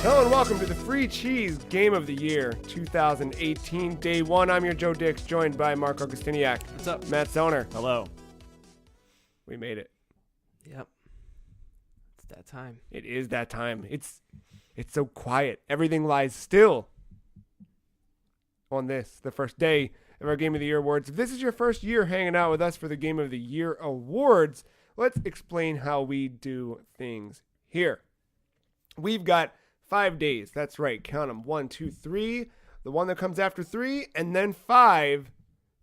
Hello and welcome to the Free Cheese Game of the Year 2018, Day 1. I'm your Joe Dix, joined by Mark Augustiniak. What's up? Matt Zoner. Hello. We made it. Yep. It's that time. It is that time. It's so quiet. Everything lies still on this, the first day of our Game of the Year awards. If this is your first year hanging out with us for the Game of the Year awards, let's explain how we do things here. We've got 5 days. That's right. Count them. 1, 2, 3. The one that comes after 3, and then 5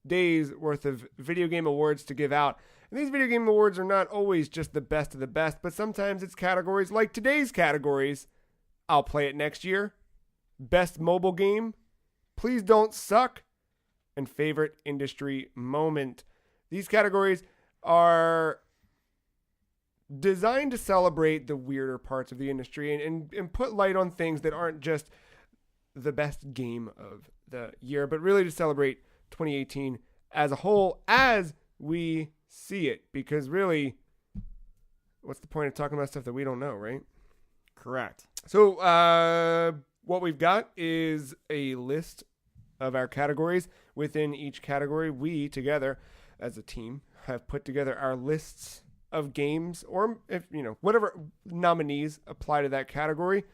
days worth of video game awards to give out. And these video game awards are not always just the best of the best, but sometimes it's categories like today's categories. I'll play it next year. Best mobile game. Please don't suck. And favorite industry moment. These categories are designed to celebrate the weirder parts of the industry and put light on things that aren't just the best game of the year, but really to celebrate 2018 as a whole as we see it. Because really, what's the point of talking about stuff that we don't know, right? Correct. So what we've got is a list of our categories. Within each category, we together as a team have put together our lists of games, or if whatever nominees apply to that category.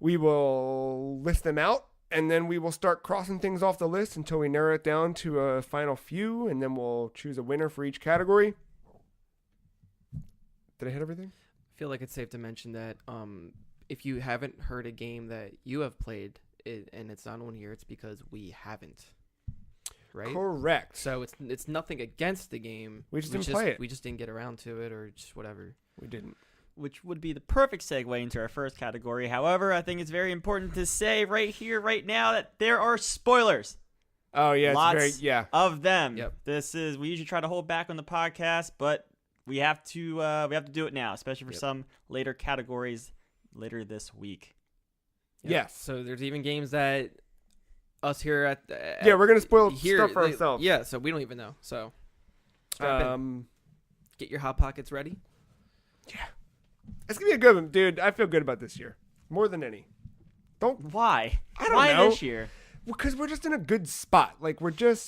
We will list them out, and then we will start crossing things off the list until we narrow it down to a final few, and then we'll choose a winner for each category. Did I hit everything? I feel like it's safe to mention that if you haven't heard a game that you have played and it's not on here, it's because we haven't. Right? Correct. So it's nothing against the game. We just didn't play it. We just didn't get around to it, or just whatever. We didn't. Which would be the perfect segue into our first category. However, I think it's very important to say right here, right now, that there are spoilers. Oh, yeah. Lots of them. Yep. We usually try to hold back on the podcast, but we have to do it now, especially for some later categories later this week. Yep. Yes. So there's even games that us here at we're going to spoil here, stuff for ourselves. Yeah, so we don't even know. So strap in. Get your Hot Pockets ready. Yeah. It's going to be a good one, dude. I feel good about this year. More than any. Why? I don't Why know. this year? Because we're just in a good spot. Like, we're good.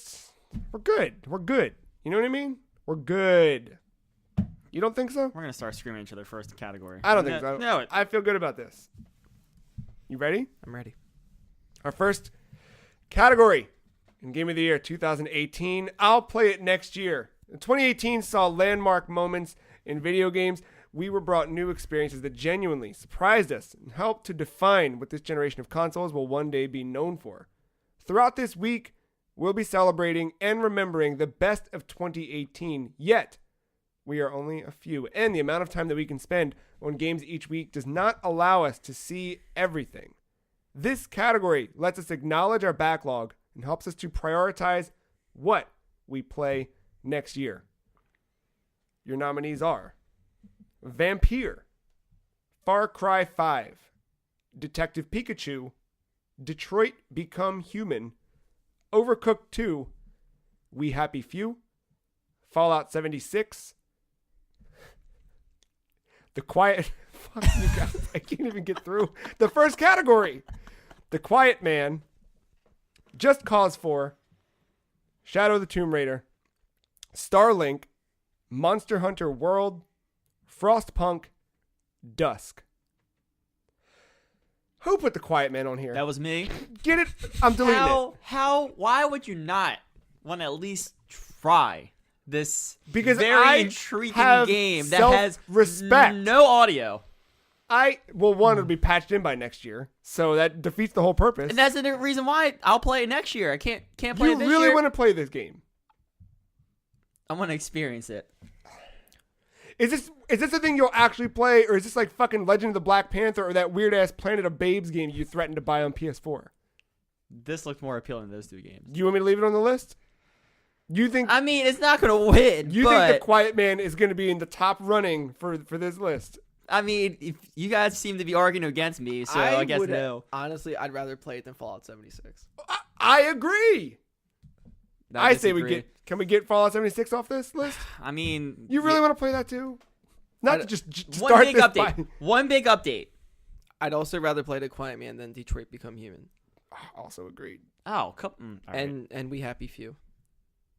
We're good. You know what I mean? We're good. You don't think so? We're going to start screaming at each other first category. I don't think so. No. I feel good about this. You ready? I'm ready. Our first category in Game of the Year 2018. I'll play it next year. 2018 saw landmark moments in video games. We were brought new experiences that genuinely surprised us and helped to define what this generation of consoles will one day be known for. Throughout this week, we'll be celebrating and remembering the best of 2018, yet we are only a few, and the amount of time that we can spend on games each week does not allow us to see everything. This category lets us acknowledge our backlog and helps us to prioritize what we play next year. Your nominees are Vampire, Far Cry 5, Detective Pikachu, Detroit Become Human, Overcooked 2, We Happy Few, Fallout 76, The Quiet... Fuck you guys, I can't even get through the first category. The Quiet Man, Just Cause 4, Shadow of the Tomb Raider, Starlink, Monster Hunter World, Frostpunk, Dusk. Who put The Quiet Man on here? That was me. Get it? I'm deleting it. Why would you not want to at least try this Because very I intriguing have game that has self-respect. no audio? One, it'll be patched in by next year, so that defeats the whole purpose. And that's the reason why I'll play it next year. I can't play it this You really year. want to play this game? I want to experience it. Is this the thing you'll actually play, or is this like fucking Legend of the Black Panther or that weird ass Planet of Babes game you threatened to buy on PS4? This looked more appealing than those two games. You want me to leave it on the list? You think? I mean, it's not gonna win. You think The Quiet Man is going to be in the top running for this list? I mean, if you guys seem to be arguing against me, so I guess no. Honestly, I'd rather play it than Fallout 76. I agree. I say disagree. can we get Fallout 76 off this list? I mean, You really want to play that too? Not to just one start big this update. by... One big update. I'd also rather play The Quiet Man than Detroit Become Human. Also agreed. Oh, come all right. And We Happy Few.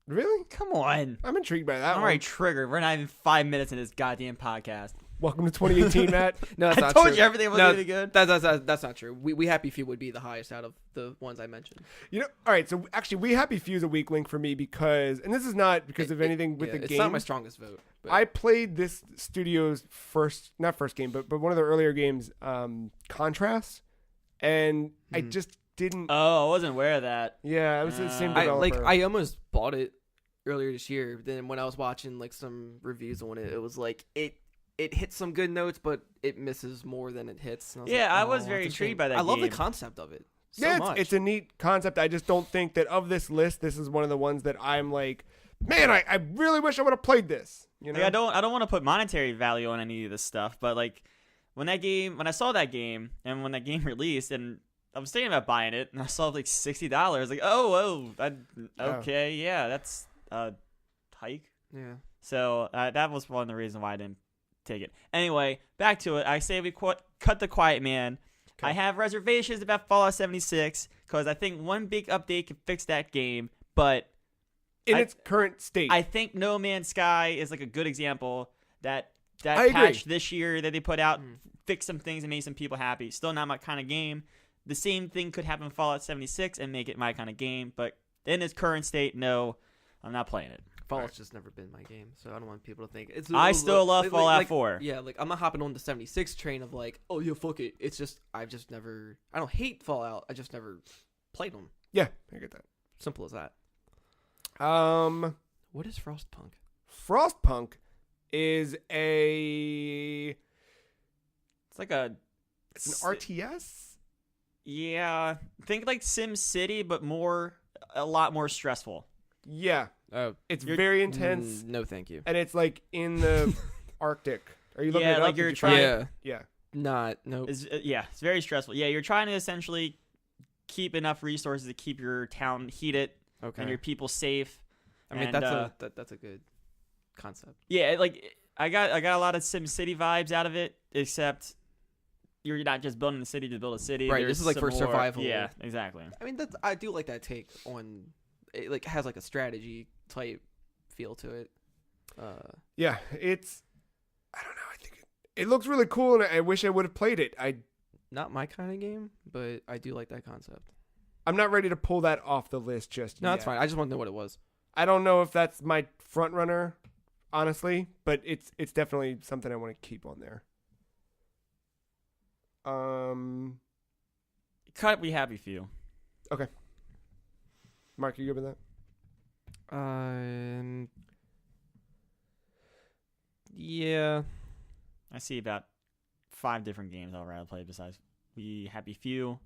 Really? Come on. I'm intrigued by that I'm one. already triggered. We're not even 5 minutes in this goddamn podcast. Welcome to 2018, Matt. No, that's I not told true. you everything was No, going to be good. That's not true. We Happy Few would be the highest out of the ones I mentioned. You know, all right. So actually, We Happy Few is a weak link for me because, and this is not because of anything with the it's game. not my strongest vote. But I played this studio's not first game, but one of their earlier games, Contrast, and I just didn't. Oh, I wasn't aware of that. Yeah, it was the same I- developer. I almost bought it earlier this year. Then when I was watching like some reviews on it, it was like it hits some good notes, but it misses more than it hits. And Yeah, like, I was oh, very it's a shame. intrigued by that I love the game. concept of it. So yeah, much. it's a neat concept. I just don't think that of this list, this is one of the ones that I'm like, man, I really wish I would have played this. You know, Like, I don't want to put monetary value on any of this stuff, but like when I saw that game and when that game released, and I was thinking about buying it, and I saw like $60. Like, okay, yeah, that's a hike. Yeah. So that was one of the reasons why I didn't take it. Anyway, back to it. I say we cut The Quiet Man. Okay. I have reservations about Fallout 76 because I think one big update can fix that game, but in I- its current state. I think No Man's Sky is like a good example that I agree. patch this year that they put out fixed some things and made some people happy. Still not my kind of game. The same thing could happen in Fallout 76 and make it my kind of game, but in its current state, no, I'm not playing it. Fallout's just never been my game, so I don't want people to think it's. I still love Fallout 4. Yeah, like I'm not hopping on the 76 train of like, oh yeah, fuck it. It's just I've just never. I don't hate Fallout. I just never played them. yeah, I get Simple as that. that. What is Frostpunk? Frostpunk is a It's like a it's an RTS. Yeah, think like Sim City, but a lot more stressful. Yeah, Oh, it's You're- very intense, no, thank you. and it's like in the Arctic. Are you looking Yeah, at like up? you're Did you find trying- it? Yeah, Yeah, not no. It's very stressful. Yeah, you're trying to essentially keep enough resources to keep your town heated Okay. and your people safe. I mean, and, that's a good concept. Yeah, like I got a lot of Sim City vibes out of it, except you're not just building a city to build a city. Right, There's this is like some for more- survival. Yeah, exactly. I mean, I do like that take on. It like has like a strategy type feel to it. yeah. It's I don't know. I think it looks really cool, and I wish I would have played it. Not my kind of game, but I do like that concept. I'm not ready to pull that off the list just No, yet. that's fine. I just want to know what it was. I don't know if that's my front runner, honestly, but it's definitely something I want to keep on there. Cut We Happy Few. Mark, you good with that? Yeah. I see about 5 different games I'd rather play besides We Happy Few.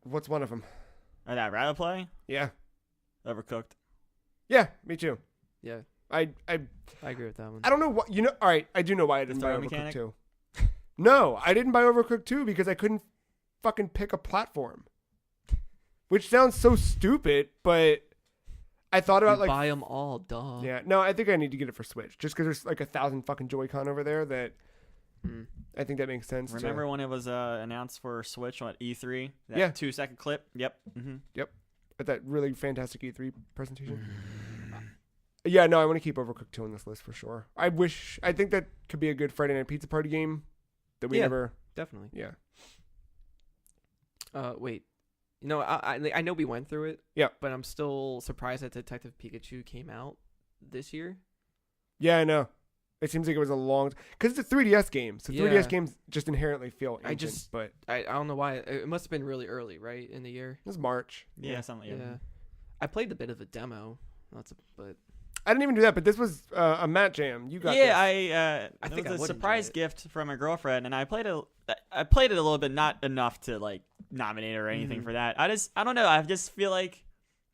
What's one of them? I'd rather play Yeah, Overcooked. yeah, me too. Yeah, I I agree with that one. don't know what All right, I do know why I didn't buy Story Overcooked mechanic? 2. No, I didn't buy Overcooked 2 because I couldn't fucking pick a platform, which sounds so stupid, but I thought about You like buy them all, duh. yeah. No, I think I need to get it for Switch just because there's like 1,000 fucking Joy-Con over there that Hmm. I think that makes sense. to- Remember when it was announced for Switch on E3? That Yeah. 2-second clip? Yep. at that really fantastic E3 presentation? Yeah, no, I want to keep Overcooked 2 on this list for sure. I think that could be a good Friday Night Pizza Party game that we Yeah. never. Definitely. Yeah. Wait. You know, I know we went through it. Yeah. But I'm still surprised that Detective Pikachu came out this year. Yeah, I know. It seems like it was a long because it's a 3DS game, so Yeah. 3DS games just inherently feel ancient. But I don't know why. It must have been really early, right, in the year. it was March. Yeah, something. Yeah. I played a bit of a demo. But I didn't even do that, but this was a Matt Jam. You got Yeah, this. I it think was I a would surprise enjoy gift from my girlfriend, and I played it a little bit, not enough to like nominate or anything Mhm. for that. I don't know. I just feel like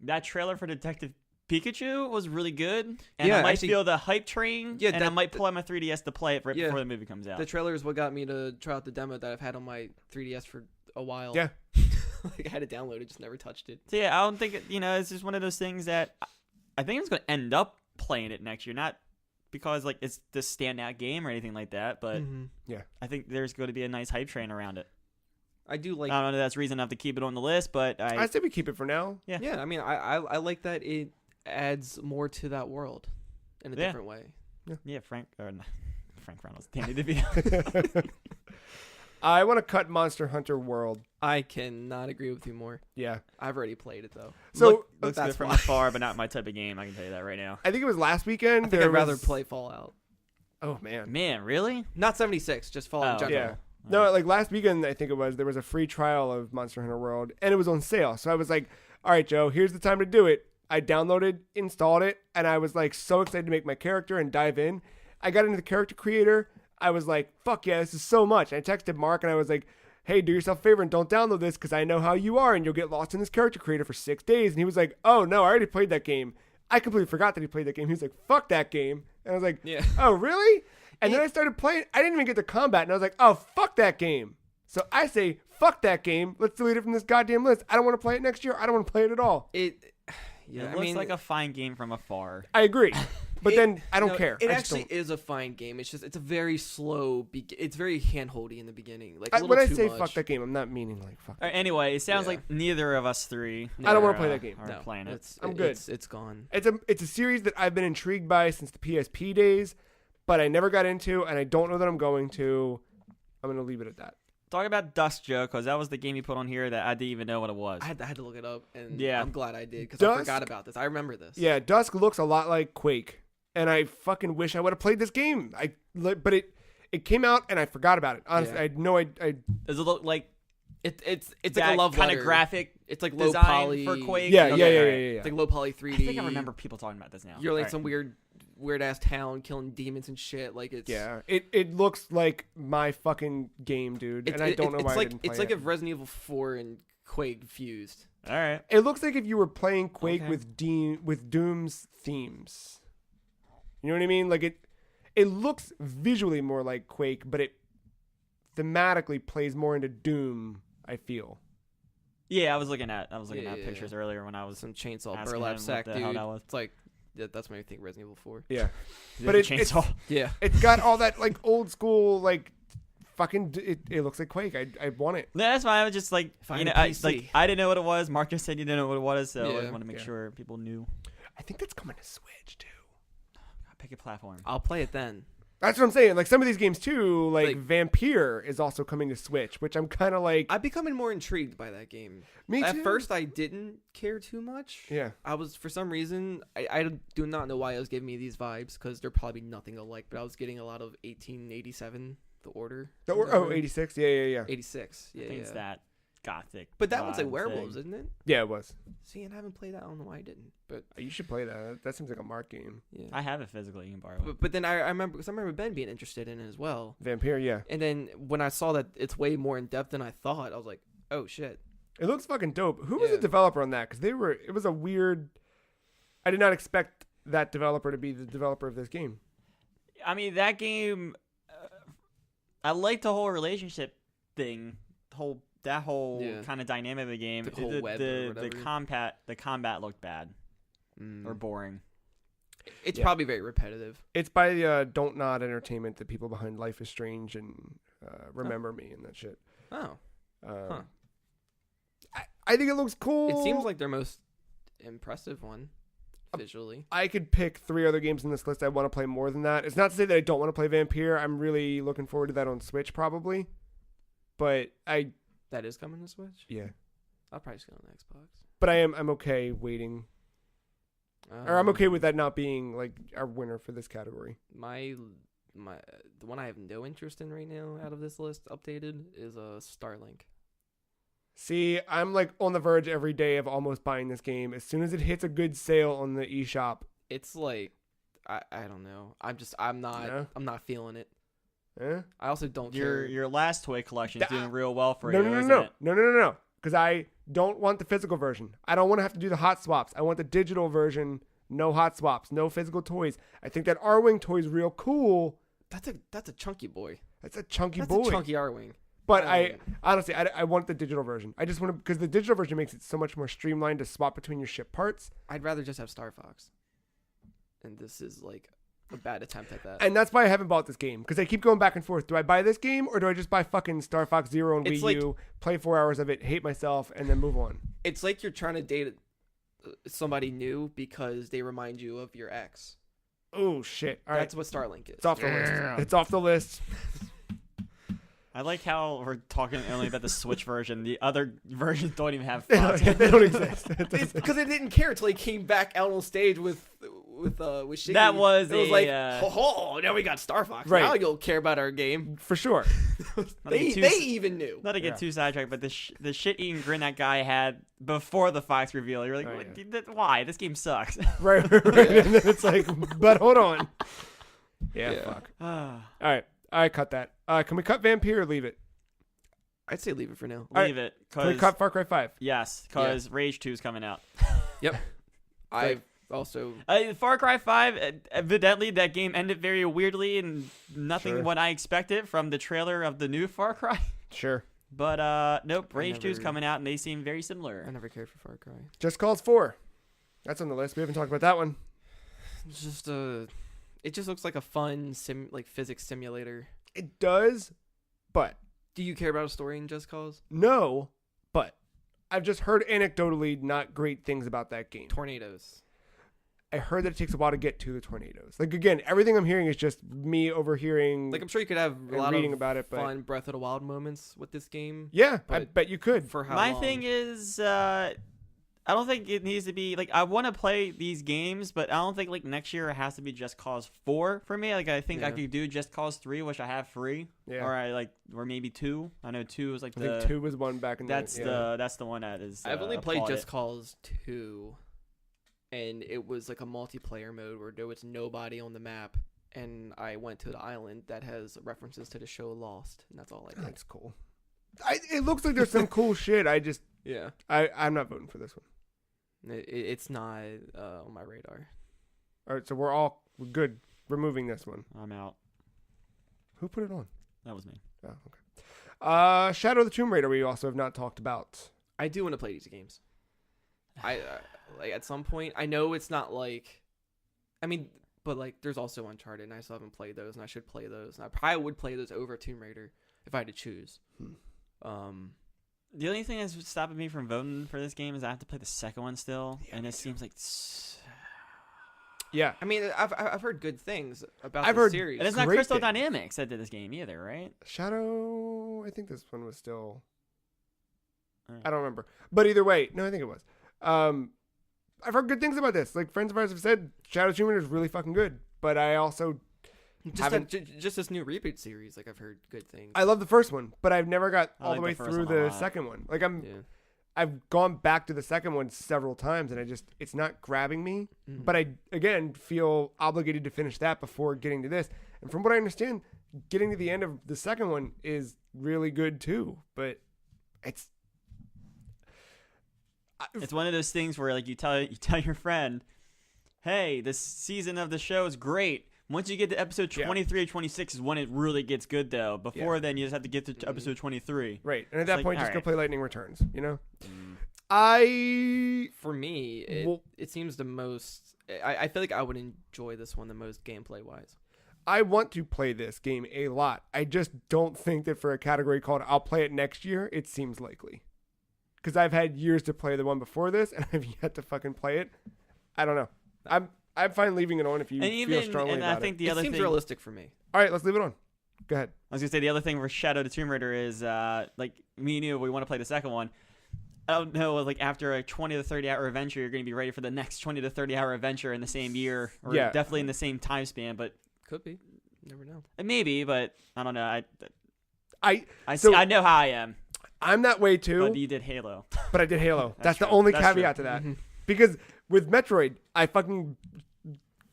that trailer for Detective Pikachu was really good, and Yeah, I might actually- feel the hype train, Yeah, and I that- might pull out my 3DS to play it right Yeah. before the movie comes out. the trailer is what got me to try out the demo that I've had on my 3DS for a while. Yeah. Like I had it downloaded, just never touched it. So yeah, I don't think it's just one of those things that I think I'm going to end up playing it next year, not because like it's the standout game or anything like that, but Mhm. I think there's going to be a nice hype train around it. I do like. I don't know if that's reason enough to keep it on the list, but I say we keep it for now. Yeah, I mean, I like that it adds more to that world in a Yeah. different way. yeah, Frank Reynolds, Danny DeVito. I want to cut Monster Hunter World. I cannot agree with you more. Yeah. I've already played it though. So Looks that's good from why. afar, but not my type of game. I can tell you that right now. I think it was last weekend. I think there I'd rather was- play Fallout. Oh man. Man, really? Not 76, just Fallout in Oh, general. Yeah. No, like last weekend, I think it was, there was a free trial of Monster Hunter World, and it was on sale. So I was like, all right, Joe, here's the time to do it. I downloaded, installed it, and I was like so excited to make my character and dive in. I got into the character creator. I was like, fuck yeah, this is so much. I texted Mark, and I was like, hey, do yourself a favor and don't download this because I know how you are, and you'll get lost in this character creator for 6 days. And he was like, oh, no, I already played that game. I completely forgot that he played that game. He was like, fuck that game. And I was like, Yeah. oh, really? And then I started playing. I didn't even get to combat, and I was like, oh, fuck that game. So I say, fuck that game. Let's delete it from this goddamn list. I don't want to play it next year. I don't want to play it at all. Yeah, It looks like a fine game from afar. I agree. But then I don't no, care. It I just actually don't. is a fine game. It's just it's a very slow. It's very handholdy in the beginning. Like a little When I too say much. fuck that game, I'm not meaning like fuck. Anyway, it sounds Yeah. like neither of us three. I don't are, wanna play that game. Are No, playing it. I'm good. It's gone. It's a series that I've been intrigued by since the PSP days, but I never got into, and I don't know that I'm going to. I'm gonna leave it at that. Talk about Dusk, Joe, because that was the game you put on here that I didn't even know what it was. I had to look it up, and Yeah. I'm glad I did because I Dusk- forgot about this. I remember this. Yeah, Dusk looks a lot like Quake, and I fucking wish I would have played this game. But it came out and I forgot about it. Honestly, Yeah. I know I Does it look like It's like that a love kind letter. of graphic It's like low design poly for Quake? yeah, Okay, yeah, yeah, alright. yeah, yeah. It's like low poly 3D. I think I remember people talking about this now. You're like Alright. some weird ass town killing demons and shit. Like it's Yeah, it looks like my fucking game, dude, and I don't know why I didn't play it's like it. if Resident Evil 4 and Quake fused. All right. It looks like if you were playing Quake Okay. with Doom's themes. You know what I mean? Like it looks visually more like Quake, but it thematically plays more into Doom, I feel. Yeah, I was looking at Yeah. pictures earlier when I was. Some chainsaw asking burlap him what sack, the dude. hell that was. It's like that's what I think Resident Evil 4. Yeah. But But it's chainsaw. Yeah. it's got all that like old school like fucking it looks like Quake. I want it. No, that's fine. I was just like, Find you know, a I PC. didn't know what it was. Marcus said you didn't know what it was, so I Yeah. want to make Yeah. sure people knew. I think that's coming to Switch too. Pick a platform. I'll play it then. That's what I'm saying. Like some of these games too, like Like- Vampire is also coming to Switch, which I'm kind of like I'm becoming more intrigued by that game. me too. At first, I didn't care too much. Yeah. I was, for some reason, I do not know why it was giving me these vibes, because they're probably nothing alike, but I was getting a lot of 1887, The Order. Oh, 86. Yeah, yeah, yeah. 86. Yeah, I think yeah. it's that gothic. But that one's like vibe werewolves, thing. isn't it? Yeah, it was. See, and I haven't played that. I don't know why I didn't. But You should play that. That seems like a Mark game. yeah. I have it physically. You can borrow it. But then I remember, because I remember Ben being interested in it as well. Vampire, yeah. And then when I saw that it's way more in depth than I thought, I was like, oh shit. It looks fucking dope. Who was the Yeah. developer on that? Because it was a weird. I did not expect that developer to be the developer of this game. I mean, that game. I like the whole relationship thing. That whole Yeah. kind of dynamic of the game. The whole web or the whatever. combat looked bad Mm. or boring. It's Yeah. probably very repetitive. It's by Don't Nod Entertainment, the people behind Life is Strange and Remember Me and that shit. Oh. Huh. I think it looks cool. It seems like their most impressive one visually. I could pick 3 other games in this list I want to play more than that. It's not to say that I don't want to play Vampire. I'm really looking forward to that on Switch probably. But That is coming to Switch. yeah. I'll probably just get on the Xbox. But I'm okay waiting. Or I'm okay with that not being like our winner for this category. My the one I have no interest in right now out of this list updated is Starlink. See, I'm like on the verge every day of almost buying this game. As soon as it hits a good sale on the eShop. It's like I don't know. I'm not feeling it. Eh? I also don't care. Your last toy collection is Da- doing real well for No, you, no, no, isn't no, it? no. Because I don't want the physical version. I don't want to have to do the hot swaps. I want the digital version. No hot swaps. No physical toys. I think that R-Wing toy is real cool. That's a chunky boy. That's a chunky That's boy. a chunky R-wing. But honestly, I want the digital version. I just want to, because the digital version makes it so much more streamlined to swap between your ship parts. I'd rather just have Star Fox. And this is like a bad attempt at that. And that's why I haven't bought this game, because I keep going back and forth. Do I buy this game, or do I just buy fucking Star Fox Zero and It's Wii U, play 4 hours of it, hate myself, and then move on? It's like you're trying to date somebody new because they remind you of your ex. Oh, shit. All right. That's what Starlink is. It's off the list. It's off the list. I like how we're talking only about the Switch version. The other versions don't even have They Fox. don't exist. It doesn't- Because it didn't care until he came back out on stage with Shiggy. That was it was a, like, oh, now we got Star Fox. Right. Now you'll care about our game. For sure. Not to get too- They even knew. Not to get Yeah. too sidetracked, but the shit-eating grin that guy had before the Fox reveal, you're like, Oh, what, yeah. why? This game sucks. Right. And then it's like, but hold on. Yeah, Yeah. fuck. Leave All right. I cut that. Can we cut Vampire or leave it? I'd say leave it for now. right. it. Can we 'cause- cut Far Cry 5? yes, because Rage 2 is coming out. I also Far Cry 5, evidently that game ended very weirdly and nothing Sure. what I expected from the trailer of the new Far Cry. Sure. But nope, I Rage 2 is never- coming out and they seem very I similar. never cared for Far Cry. Just Cause 4. That's on the list. We haven't talked about that one. It's just it just looks like a fun physics simulator. It does, but Do you care about a story in Just Cause? no, but I've just heard anecdotally not great things about that game. Tornadoes. I heard that it takes a while to get to the tornadoes. Like, again, everything I'm hearing is just me overhearing Like I'm sure you could have a and lot reading of about it, but fun Breath of the Wild moments with this game. yeah, I but bet you could. For how My long? thing is, I don't think it needs to be like I want to play these games, but I don't think like next year it has to be Just Cause 4 for me. Like I think I Yeah. could do Just Cause 3, which I have free, Yeah. or maybe 2. I know 2 is like I the think 2 was one back in that's the that's the one that is. I've only played applauded. Just Cause 2, and it was like a multiplayer mode where there was nobody on the map, and I went to the island that has references to the show Lost, and that's all I did. That's cool. It looks like there's some cool shit. Yeah, I'm not voting for this one. it's not on my radar. All right, so we're good. Removing this one. I'm out. Who put it on? That was me. Oh, okay. Shadow of the Tomb Raider. We also have not talked about. I do want to play these games. I like at some point. I know it's not like, I mean, but like there's also Uncharted, and I still haven't played those, and I should play those. And I probably would play those over Tomb Raider if I had to choose. The only thing that's stopping me from voting for this game is I have to play the second one still, Yeah, and me it too. seems like. Yeah. I mean, I've heard good things about I've the heard- series. And it's not Great Crystal thing. Dynamics that did this game either, right? Shadow. I think this one was still. Alright. I don't remember. But either way, no, I think it was. I've heard good things about this. Like friends of ours have said, Shadow of the Tomb Raider is really fucking good. But I also just this new reboot series. Like I've heard good things. I love the first one, but I've never got I all like the way the first through one a the lot. second one. Like yeah. I've gone back to the second one several times, and it's not grabbing me. Mhm. But I again feel obligated to finish that before getting to this. And from what I understand, getting to the end of the second one is really good too. But it's It's one of those things where like you tell your friend, "Hey, this season of the show is great. Once you get to episode Yeah. 23 or 26 is when it really gets good though. Before then, you just have to get to episode 23." right. And at It's that like, point, just all go right. play Lightning Returns. You know. Mm. I For me, Well- it seems the most. I feel like I would enjoy this one the most gameplay wise. want to play this game a lot. I just don't think that for a category called "I'll play it next year," it seems likely. Because I've had years to play the one before this, and I've yet to fucking play it. I don't know. I'm fine leaving it on if you And feel even strongly and about I think it. the It other seems thing. realistic for me. All right, let's leave it on. Go ahead. I was gonna say the other thing for Shadow of the Tomb Raider is like me and you, we want to play the second one. I don't know, like after a 20 to 30 hour adventure, you're gonna be ready for the next 20 to 30 hour adventure in the same year, or Yeah. definitely in the same time span. But Could be. Never know. maybe, but I don't know. I So- I know how I am. I'm that way too, But you did Halo. but I did Halo. That's the true. only That's caveat true. to that. Mhm. Because with Metroid, I fucking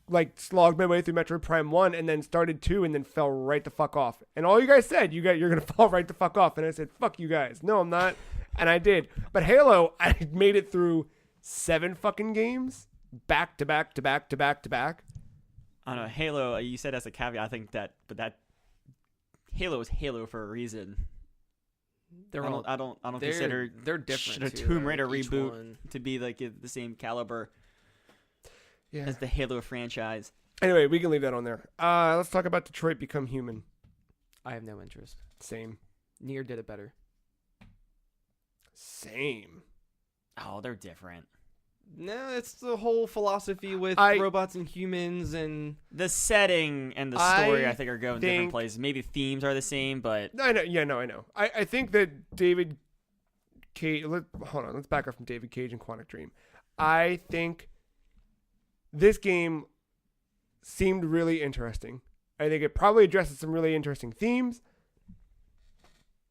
like slogged my way through Metroid Prime 1 and then started 2 and then fell right the fuck off. And all you guys said, you're going to fall right the fuck off. And I said, fuck you guys. No, I'm not. And I did. But Halo, I made it through 7 fucking games back to back to back to back to back. I don't know. Halo, you said as a caveat. I think that Halo is Halo for a reason. They're I all. don't They're consider they're different. the too, Tomb though, Raider each reboot one. to be like the same caliber Yeah. as the Halo franchise. Anyway, we can leave that on there. Let's talk about Detroit Become Human. I have no interest. Same. Nier did it better. Same. Oh, they're different. No, it's the whole philosophy with I- robots and humans and The setting and the story, I I think, are going think- different places. Maybe themes are the same, but I know. Yeah, no, I know. I think that David Cage. Hold on. Let's back up from David Cage and Quantic Dream. I think this game seemed really interesting. I think it probably addresses some really interesting themes.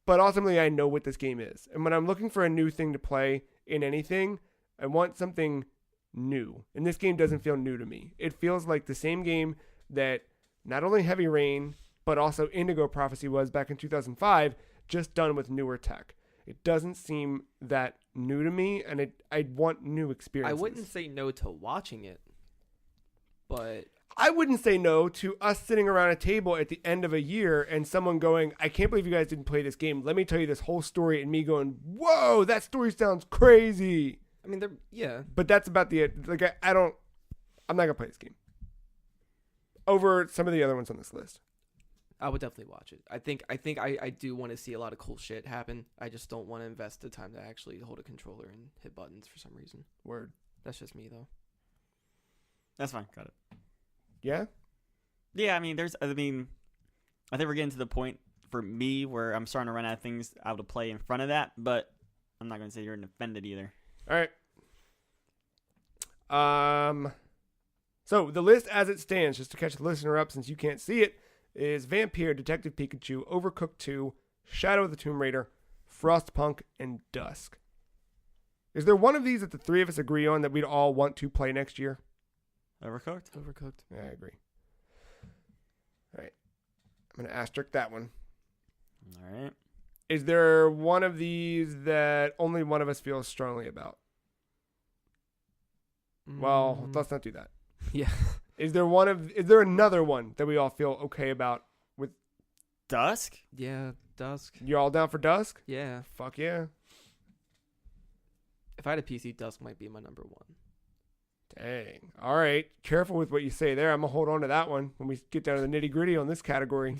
But ultimately, I know what this game is. And when I'm looking for a new thing to play in anything, I want something new. And this game doesn't feel new to me. It feels like the same game that not only Heavy Rain, but also Indigo Prophecy was back in 2005, just done with newer tech. It doesn't seem that new to me, and I want new experiences. I wouldn't say no to watching it, but I wouldn't say no to us sitting around a table at the end of a year and someone going, I can't believe you guys didn't play this game. Let me tell you this whole story, and me going, whoa, that story sounds crazy. I mean, yeah. But that's about the, like, I'm not going to play this game over some of the other ones on this list. I would definitely watch it. I think I do want to see a lot of cool shit happen. I just don't want to invest the time to actually hold a controller and hit buttons for some reason. Word. That's just me though. that's fine. Got it. Yeah? Yeah, I mean, I think we're getting to the point for me where I'm starting to run out of things out to play in front of that, but I'm not going to say you're offended either. All right. So the list as it stands, just to catch the listener up since you can't see it, is Vampire, Detective Pikachu, Overcooked 2, Shadow of the Tomb Raider, Frostpunk, and Dusk. Is there one of these that the three of us agree on that we'd all want to play next year? Overcooked? Overcooked. Yeah, I agree. All right. I'm going to asterisk that one. All right. Is there one of these that only one of us feels strongly about? Well, let's not do that. Yeah. Is there another one that we all feel okay about? Dusk? Yeah. Dusk. You all down for Dusk? Yeah. Fuck yeah. If I had a PC, Dusk might be my number one. Dang. All right. Careful with what you say there. I'm going to hold on to that one when we get down to the nitty gritty on this category.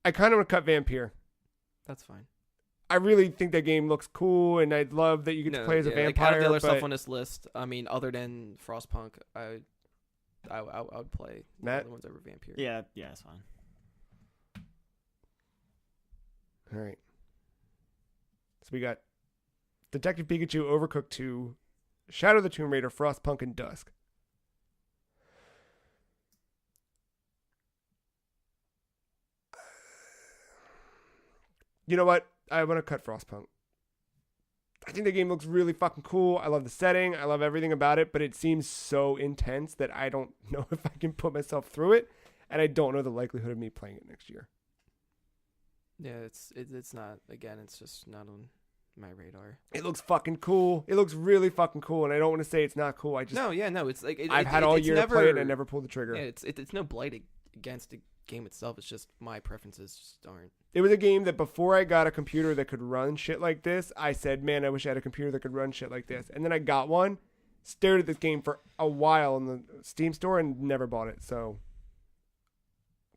I kind of want to cut Vampire. That's fine. I really think that game looks cool, and I'd love that you get to play as a Like, out vampire. of the other but stuff on this list, I mean, other than Frostpunk, I would play the Matt? other ones over Vampire. Yeah, that's fine. All right. So we got Detective Pikachu, Overcooked 2, Shadow of the Tomb Raider, Frostpunk, and Dusk. You know what? I want to cut Frostpunk. I think the game looks really fucking cool. I love the setting. I love everything about it, but it seems so intense that I don't know if I can put myself through it, and I don't know the likelihood of me playing it next year. Yeah, it's not. Again, it's just not on my radar. It looks fucking cool. It looks really fucking cool, and I don't want to say it's not cool. I just No, it's like I've had all year to play it, and I never pulled the trigger. Yeah, it's no blight against the game itself. It's just my preferences just aren't. It was a game that before I got a computer that could run shit like this, I said, man, I wish I had a computer that could run shit like this. And then I got one, stared at this game for a while in the Steam store, and never bought it. So,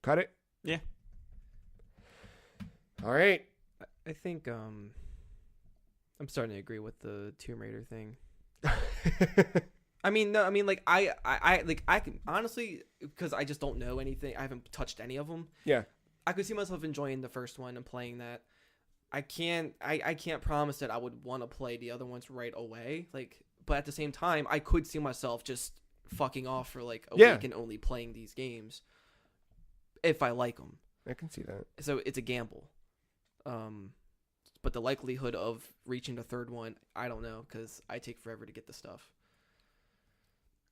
cut it? Yeah. All right. I think I'm starting to agree with the Tomb Raider thing. I mean, no, I mean, like I can honestly, because I just don't know anything. I haven't touched any of them. Yeah. I could see myself enjoying the first one and playing that. I can't promise that I would want to play the other ones right away. Like, but at the same time, I could see myself just fucking off for like a week and only playing these games if I like them. I can see that. So it's a gamble. But the likelihood of reaching the third one, I don't know, because I take forever to get the stuff.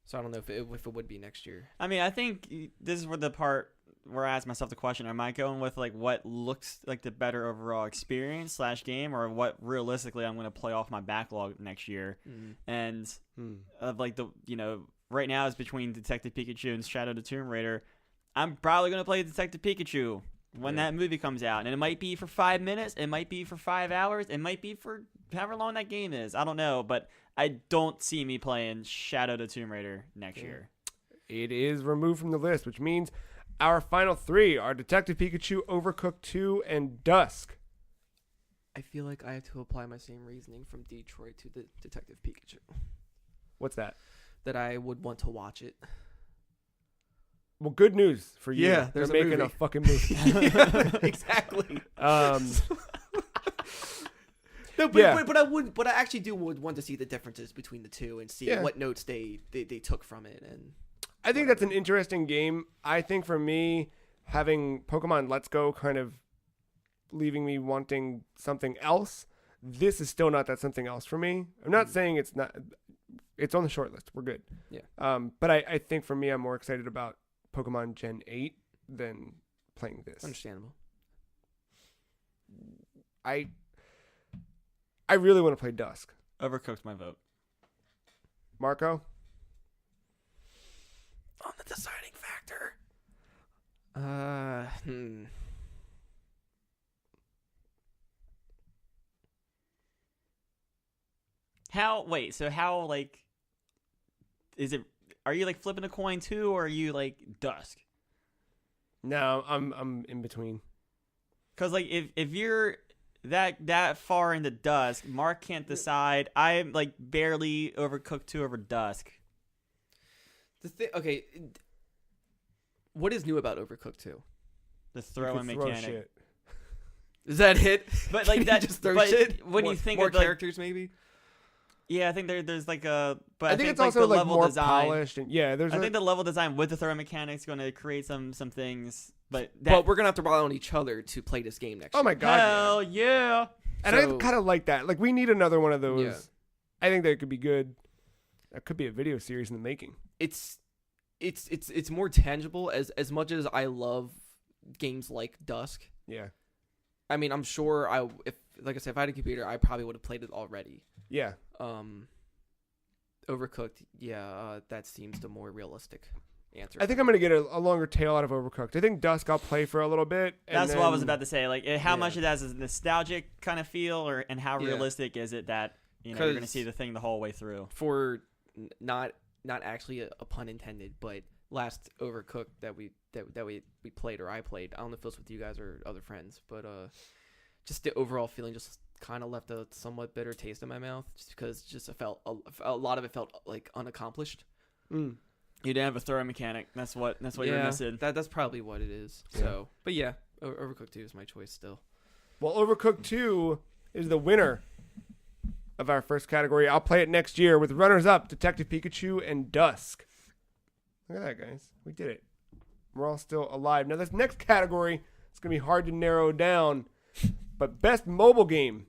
So I don't know if it would be next year. I mean, I think this is where the part where I ask myself the question: am I going with like what looks like the better overall experience / game, or what realistically I'm going to play off my backlog next year? And of like right now it's between Detective Pikachu and Shadow of the Tomb Raider. I'm probably going to play Detective Pikachu when that movie comes out, and it might be for 5 minutes, it might be for 5 hours, it might be for however long that game is. I don't know, but I don't see me playing Shadow of the Tomb Raider next year. it is removed from the list, which means our final three are Detective Pikachu, Overcooked 2, and Dusk. I feel like I have to apply my same reasoning from Detroit to the Detective Pikachu. What's that? That I would want to watch it. Well, good news for you. Yeah, They're there's a making movie. a fucking movie. Yeah, exactly. No, but, Yeah. but I actually would want to see the differences between the two and see Yeah. what notes they took from it. And I think that's an interesting game. I think for me, having Pokemon Let's Go kind of leaving me wanting something else, this is still not that something else for me. I'm not saying it's not. It's on the short list. We're good. Yeah. But I think for me, I'm more excited about Pokemon Gen 8 than playing this. understandable. I really want to play Dusk. Overcooked my vote. Marco? On the deciding factor. So how, like, is it, are you, like, flipping a coin too, or are you, like, Dusk? No, I'm in between. Because, like, if you're that far into Dusk, Mark can't decide. I'm, like, barely Overcooked 2 over Dusk. Okay. What is new about Overcooked 2? The You throwing could throw mechanic. shit. Is that it? But, like, Can you that just throw but shit. when More- you think more of, like, characters, maybe. Yeah, I think there's like a. But I think it's like also the like level more design. polished and yeah. There's I think the level design with the throw mechanics is going to create some things, but that, But we're gonna have to rely on each other to play this game next oh year. my god, yeah. hell yeah! And I So- kind of like that. Like we need another one of those. Yeah. I think that could be good. That could be a video series in the making. It's more tangible as much as I love games like Dusk. Yeah, I mean, I'm sure if I had a computer, I probably would have played it already. yeah. Overcooked, that seems the more realistic answer. I think I'm gonna get a longer tail out of Overcooked. I think Dusk I'll play for a little bit. And That's what I was then- about to say. Like, how Yeah. much it has a nostalgic kind of feel, and how Yeah. realistic is it that you're going to 'Cause- see the thing the whole way through? for not actually a pun intended, but last Overcooked that we played, or I played. I don't know if it was with you guys or other friends, but just the overall feeling just kind of left a somewhat bitter taste in my mouth, just because just it felt a lot of it felt like unaccomplished. Mm. You didn't have a throw mechanic. That's what you're missing. That's probably what it is. Yeah. So, but yeah, Overcooked 2 is my choice still. Well, Overcooked 2 is the winner of our first category. I'll play it next year with runners-up Detective Pikachu and Dusk. Look at that, guys. We did it. We're all still alive. Now, this next category is going to be hard to narrow down, but Best Mobile Game.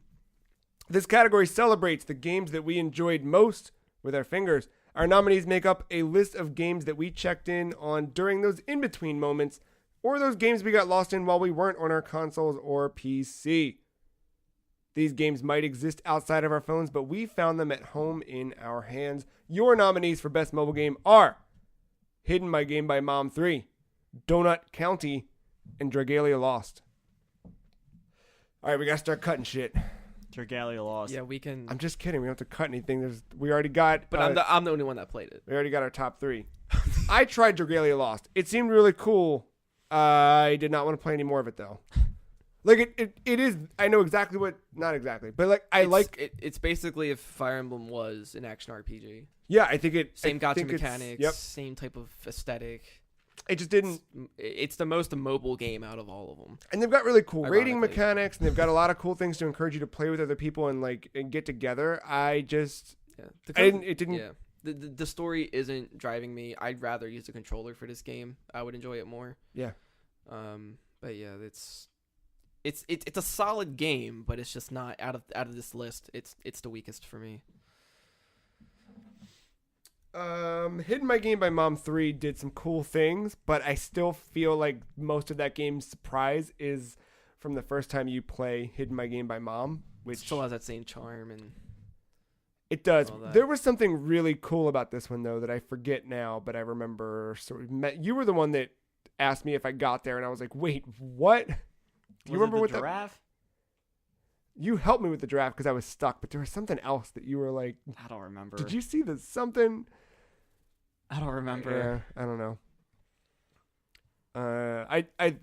This category celebrates the games that we enjoyed most with our fingers. Our nominees make up a list of games that we checked in on during those in-between moments, or those games we got lost in while we weren't on our consoles or PC. These games might exist outside of our phones, but we found them at home in our hands. Your nominees for Best Mobile Game are Hidden My Game by Mom 3, Donut County, and Dragalia Lost. All right, we got to start cutting shit. Dragalia lost. Yeah, we can. I'm just kidding. We don't have to cut anything. We already got. But I'm the only one that played it. We already got our top three. I tried Dragalia Lost. It seemed really cool. I did not want to play any more of it though. Like it is. I know exactly what. Not exactly, but like It's basically if Fire Emblem was an action RPG. Yeah, I think it. Same I gacha think it's- mechanics. Yep. Same type of aesthetic. It just didn't. It's the most mobile game out of all of them. And they've got really cool rating Ironically. mechanics, and they've got a lot of cool things to encourage you to play with other people and get together. I just. Yeah. It didn't. Yeah. The story isn't driving me. I'd rather use a controller for this game. I would enjoy it more. Yeah. But yeah, it's a solid game, but it's just not out of this list. It's the weakest for me. Hidden My Game by Mom 3 did some cool things, but I still feel like most of that game's surprise is from the first time you play Hidden My Game by Mom, which It still has that same charm and it does. all that. There was something really cool about this one though that I forget now, but I remember you were the one that asked me if I got there, and I was like, "Wait, what?" Do you remember what giraffe? You helped me with the draft because I was stuck, but there was something else that you were like, I don't remember. "Did you see the something?" I don't remember. Yeah, I don't know. I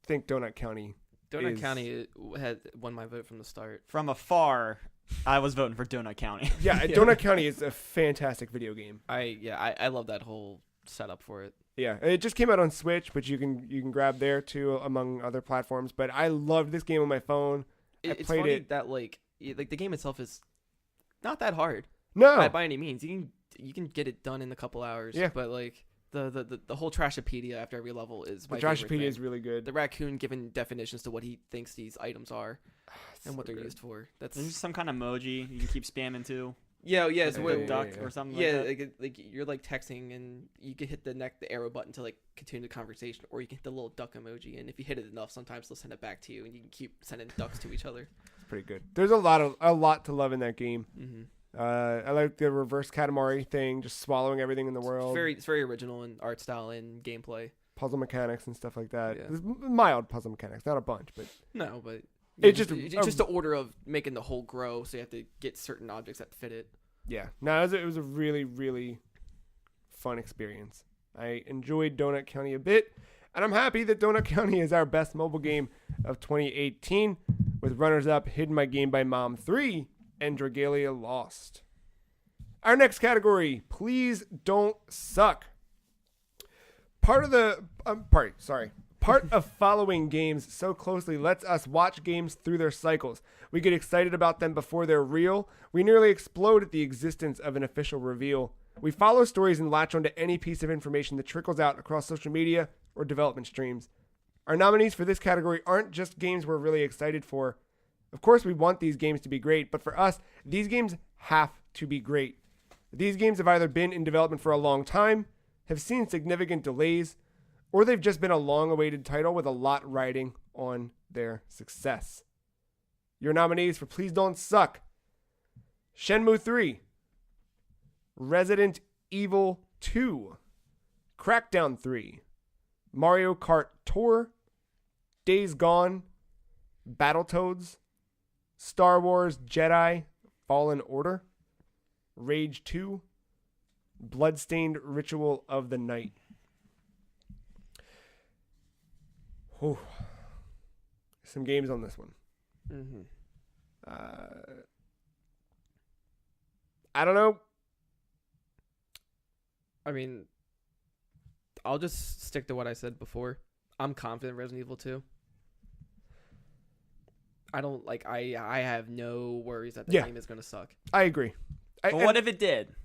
think Donut County. Donut County had won my vote from the start. From afar, I was voting for Donut County. Yeah, Yeah. Donut County is a fantastic video game. I love that whole setup for it. Yeah, it just came out on Switch, but you can grab there too, among other platforms. But I loved this game on my phone. It's played funny it. that like the game itself is not that hard No, by any means. You can get it done in a couple hours. Yeah. But like the whole Trashopedia after every level is the my favorite Trashopedia thing. is really good. The raccoon giving definitions to what he thinks these items are and what So they're good. used for. That's There's some kind of emoji you can keep spamming to. yeah. Like It's a what, duck yeah. or something yeah, like that. like you're like texting and you can hit the arrow button to like continue the conversation, or you can hit the little duck emoji, and if you hit it enough, sometimes they'll send it back to you, and you can keep sending ducks to each other. It's pretty good. There's a lot to love in that game. Mm-hmm. I like the reverse Katamari thing, just swallowing everything in the world. It's very original in art style and gameplay. Puzzle mechanics and stuff like that. Yeah. There's mild puzzle mechanics, not a bunch, but No, but It's it's just just the order of making the hole grow, so you have to get certain objects that fit it. yeah. No, it was a really, really fun experience. I enjoyed Donut County a bit, and I'm happy that Donut County is our best mobile game of 2018, with runners-up Hidden My Game by Mom 3 and Dragalia Lost. Our next category, Please Don't Suck. Part of following games so closely lets us watch games through their cycles. We get excited about them before they're real. We nearly explode at the existence of an official reveal. We follow stories and latch onto any piece of information that trickles out across social media or development streams. Our nominees for this category aren't just games we're really excited for. Of course, we want these games to be great, but for us, these games have to be great. These games have either been in development for a long time, have seen significant delays, or they've just been a long-awaited title with a lot riding on their success. Your nominees for Please Don't Suck: Shenmue 3, Resident Evil 2, Crackdown 3, Mario Kart Tour, Days Gone, Battletoads, Star Wars Jedi Fallen Order, Rage 2, Bloodstained Ritual of the Night. Whew. Some games on this one. Mm-hmm. I don't know. I mean, I'll just stick to what I said before. I'm confident Resident Evil 2. I don't like. I have no worries that the Yeah. game is gonna suck. I agree. But what if it did?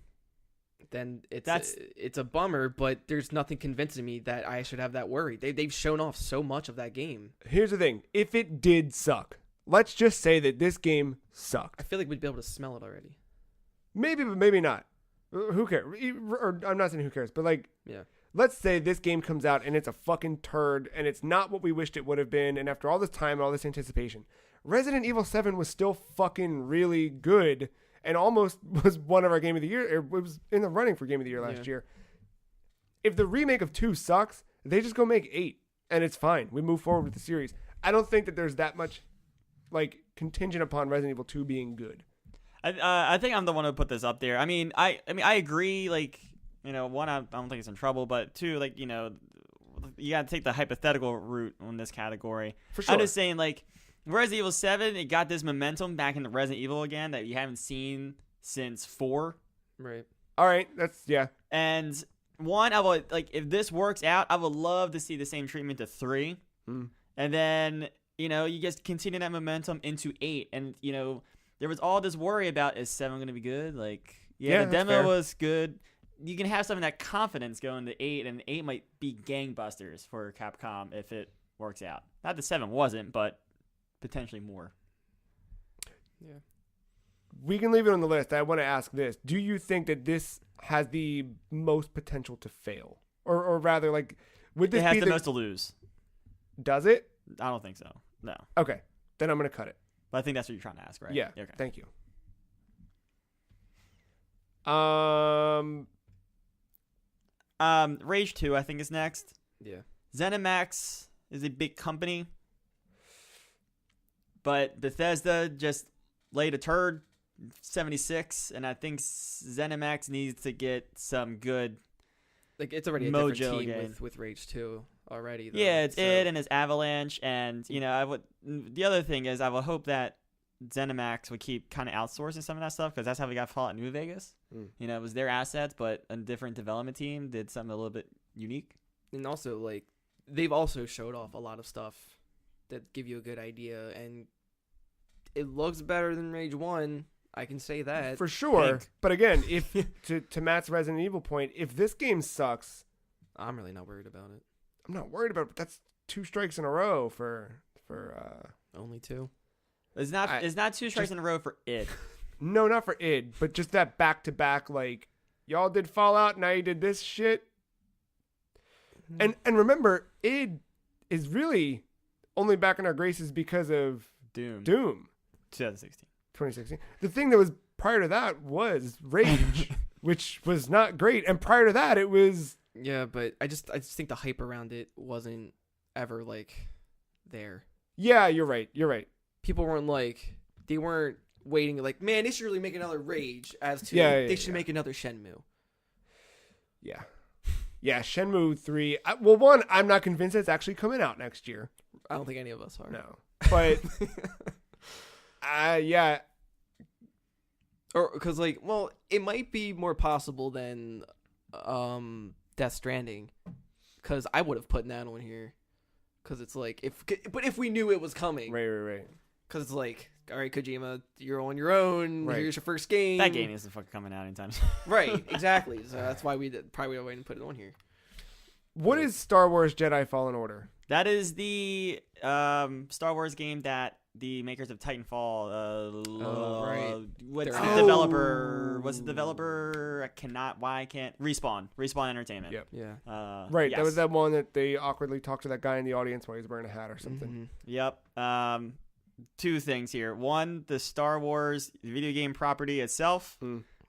Then That's- it's a bummer, but there's nothing convincing me that I should have that worry. They've shown off so much of that game. Here's the thing. If it did suck, let's just say that this game I sucked. feel like we'd be able to smell it already. Maybe, but maybe not. Who cares? Or I'm not saying who cares, but like, Yeah. let's say this game comes out and it's a fucking turd and it's not what we wished it would have been. And after all this time and all this anticipation, Resident Evil 7 was still fucking really good and almost was one of our Game of the Year. It was in the running for Game of the Year last year. If the remake of 2 sucks, they just go make 8 and it's fine. We move forward with the series. I don't think that there's that much like contingent upon Resident Evil 2 being good. I think I'm the one who put this up there. I mean, I agree. Like, you know, one, I don't think it's in trouble, but two, like, you know, you got to take the hypothetical route on this category. For sure. I'm just saying, like, Resident Evil 7, it got this momentum back into Resident Evil again that you haven't seen since 4. Right. All right, that's yeah. And one, I would like if this works out, I would love to see the same treatment to 3, and then you know you just continue that momentum into 8, and you know there was all this worry about is 7 going to be good? Like, Yeah, the that's demo fair. was good. You can have some of that confidence going to 8, and 8 might be gangbusters for Capcom if it works out. Not that 7 wasn't, but potentially more. Yeah. We can leave it on the list. I want to ask this. Do you think that this has the most potential to fail? Or rather, like, would this It has be the most to lose. Does it? I don't think so. No. Okay. Then I'm going to cut it. But I think that's what you're trying to ask, right? Yeah. Okay. Thank you. Rage 2, I think, is next. Yeah. ZeniMax is a big company, but Bethesda just laid a turd, 76, and I think ZeniMax needs to get some good like it's already a Mojo different team game. with Rage 2 already. Though, Yeah, it's so. it and it's Avalanche, and the other thing is I would hope that ZeniMax would keep kind of outsourcing some of that stuff because that's how we got Fallout New Vegas. It was their assets, but a different development team did something a little bit unique. And also, like, they've also showed off a lot of stuff that give you a good idea, and it looks better than Rage 1. I can say that. For sure. Pink. But again, if to Matt's Resident Evil point, if this game sucks, I'm really not worried about it. I'm not worried about it. But that's 2 strikes in a row for Only 2. It's not 2 strikes in a row for it. no, not for id, but just that back to back, like, y'all did Fallout, now you did this shit. And remember, id is really only back in our graces because of Doom 2016. 2016. The thing that was prior to that was Rage, which was not great, and prior to that it was Yeah, but I just think the hype around it wasn't ever, like, there. yeah, you're right. People weren't like, they weren't waiting like, man, they should really make another Rage as to they should make another Shenmue. Yeah, Shenmue 3. Well, one, I'm not convinced it's actually coming out next year. I don't think any of us are. No. But, yeah. Or, because, like, well, it might be more possible than Death Stranding. Because I would have put that on here. Because it's like, if we knew it was coming. Right. Because it's like, all right, Kojima, you're on your own. Right. Here's your first game. That game isn't fucking coming out anytime soon. Right, exactly. So that's why we probably went and put it on here. What is Star Wars Jedi Fallen Order? That is the Star Wars game that the makers of Titanfall. Right. What's They're the out. developer? What's the developer? I can't. Respawn Entertainment. Yep. Yeah. Right, yes. that was that one that they awkwardly talked to that guy in the audience while he was wearing a hat or something. Mhm. Yep. 2 things here. One, the Star Wars video game property itself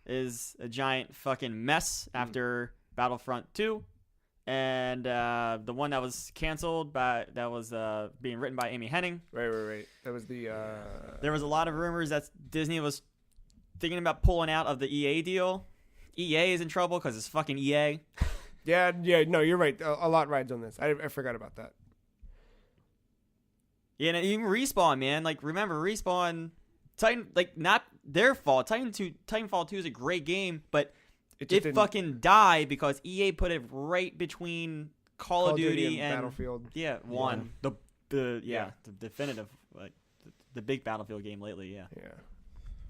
is a giant fucking mess after Battlefront 2. And the one that was canceled that was being written by Amy Hennig. Right. That was the There was a lot of rumors that Disney was thinking about pulling out of the EA deal. EA is in trouble because it's fucking EA. Yeah, no, you're right. A lot rides on this. I forgot about that. Yeah, and even Respawn, man. Like, remember, Respawn, Titan, like, not their fault. Titanfall 2 is a great game, but It just it didn't- fucking died because EA put it right between Call of Duty and Battlefield. Yeah, one. The definitive, like, the big Battlefield game lately, yeah.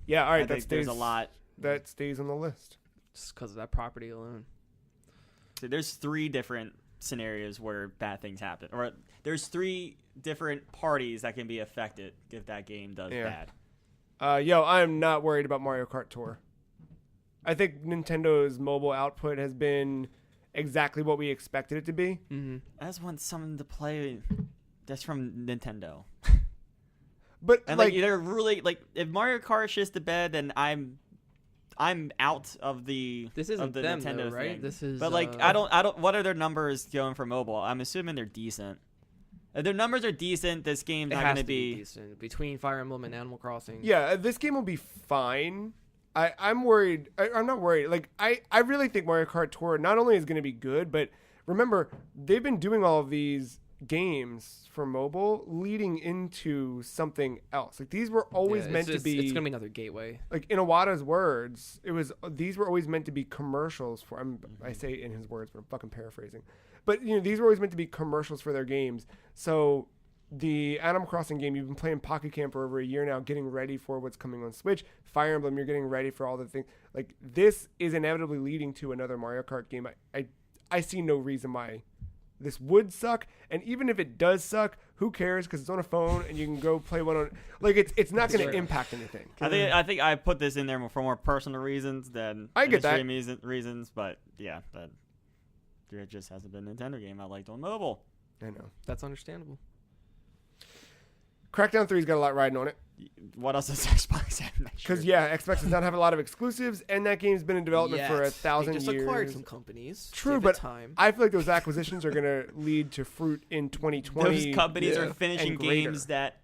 Yeah, all I right, think there's a lot. That stays on the list. Just because of that property alone. So there's 3 different scenarios where bad things happen. Or there's 3 different parties that can be affected if that game does Yeah. bad. I'm not worried about Mario Kart Tour. I think Nintendo's mobile output has been exactly what we expected it to be. Mm-hmm. I just want something to play that's from Nintendo. But And like they're really like if Mario Kart shits the bed, then I'm out of the This isn't of the them, Nintendo though, right? thing. This is. But like I don't. What are their numbers going for mobile? I'm assuming they're decent. If their numbers are decent, this game's It not has going to to be. decent between Fire Emblem and Animal Crossing. yeah, this game will be fine. I'm worried. I'm not worried. Like I really think Mario Kart Tour not only is going to be good, but remember they've been doing all of these games for mobile leading into something else. Like these were always meant to be. It's gonna be another gateway. Like in Iwata's words, these were always meant to be commercials for. I say it in his words, but I'm fucking paraphrasing. But these were always meant to be commercials for their games. So the Animal Crossing game, you've been playing Pocket Camp for over a year now, getting ready for what's coming on Switch. Fire Emblem, you're getting ready for all the things. Like this is inevitably leading to another Mario Kart game. I see no reason why this would suck. And even if it does suck, who cares? Because it's on a phone and you can go play one on. Like it's not going to impact anything. I think I put this in there for more personal reasons than I get that. industry reasons, but yeah, that there just hasn't been a Nintendo game I liked on mobile. I know. That's understandable. Crackdown 3's got a lot riding on it. What else does Xbox have next year? Because, Xbox does not have a lot of exclusives, and that game's been in development for 1,000 years. They just acquired some companies. True, Give but it time. I feel like those acquisitions are going to lead to fruit in 2020. Those companies are finishing and greater. games that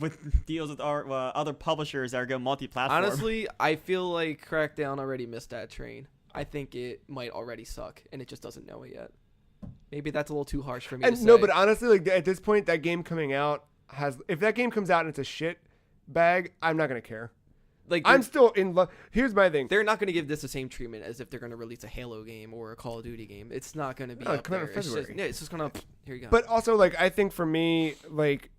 with deals with other publishers that are going multi-platform. Honestly, I feel like Crackdown already missed that train. I think it might already suck, and it just doesn't know it yet. Maybe that's a little too harsh for me And to say. no, but honestly, like at this point, that game coming out if that game comes out and it's a shit bag, I'm not gonna care. like I'm still in love. Here's my thing. they're not going to give this the same treatment as if they're going to release a Halo game or a Call of Duty game. It's not going to be up come out in there. It's just, February. yeah, it's just going to here you go. But also, like, I think for me, like,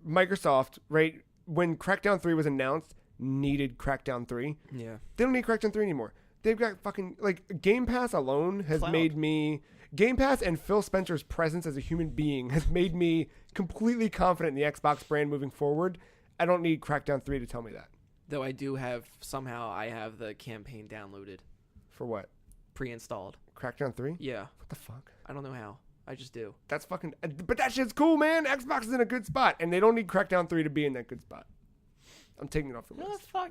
Microsoft, right, when Crackdown 3 was announced, needed Crackdown 3. yeah, They don't need Crackdown 3 anymore. They've got fucking, like, Game Pass alone has Cloud. made me... Game Pass and Phil Spencer's presence as a human being has made me completely confident in the Xbox brand moving forward. I don't need Crackdown 3 to tell me that. though I do have I have the campaign downloaded, For what? pre-installed. Crackdown 3? Yeah, What the fuck? I don't know how. I just do. That's fucking... But that shit's cool, man. Xbox is in a good spot, and they don't need Crackdown 3 to be in that good spot. I'm taking it off the What list. the fuck?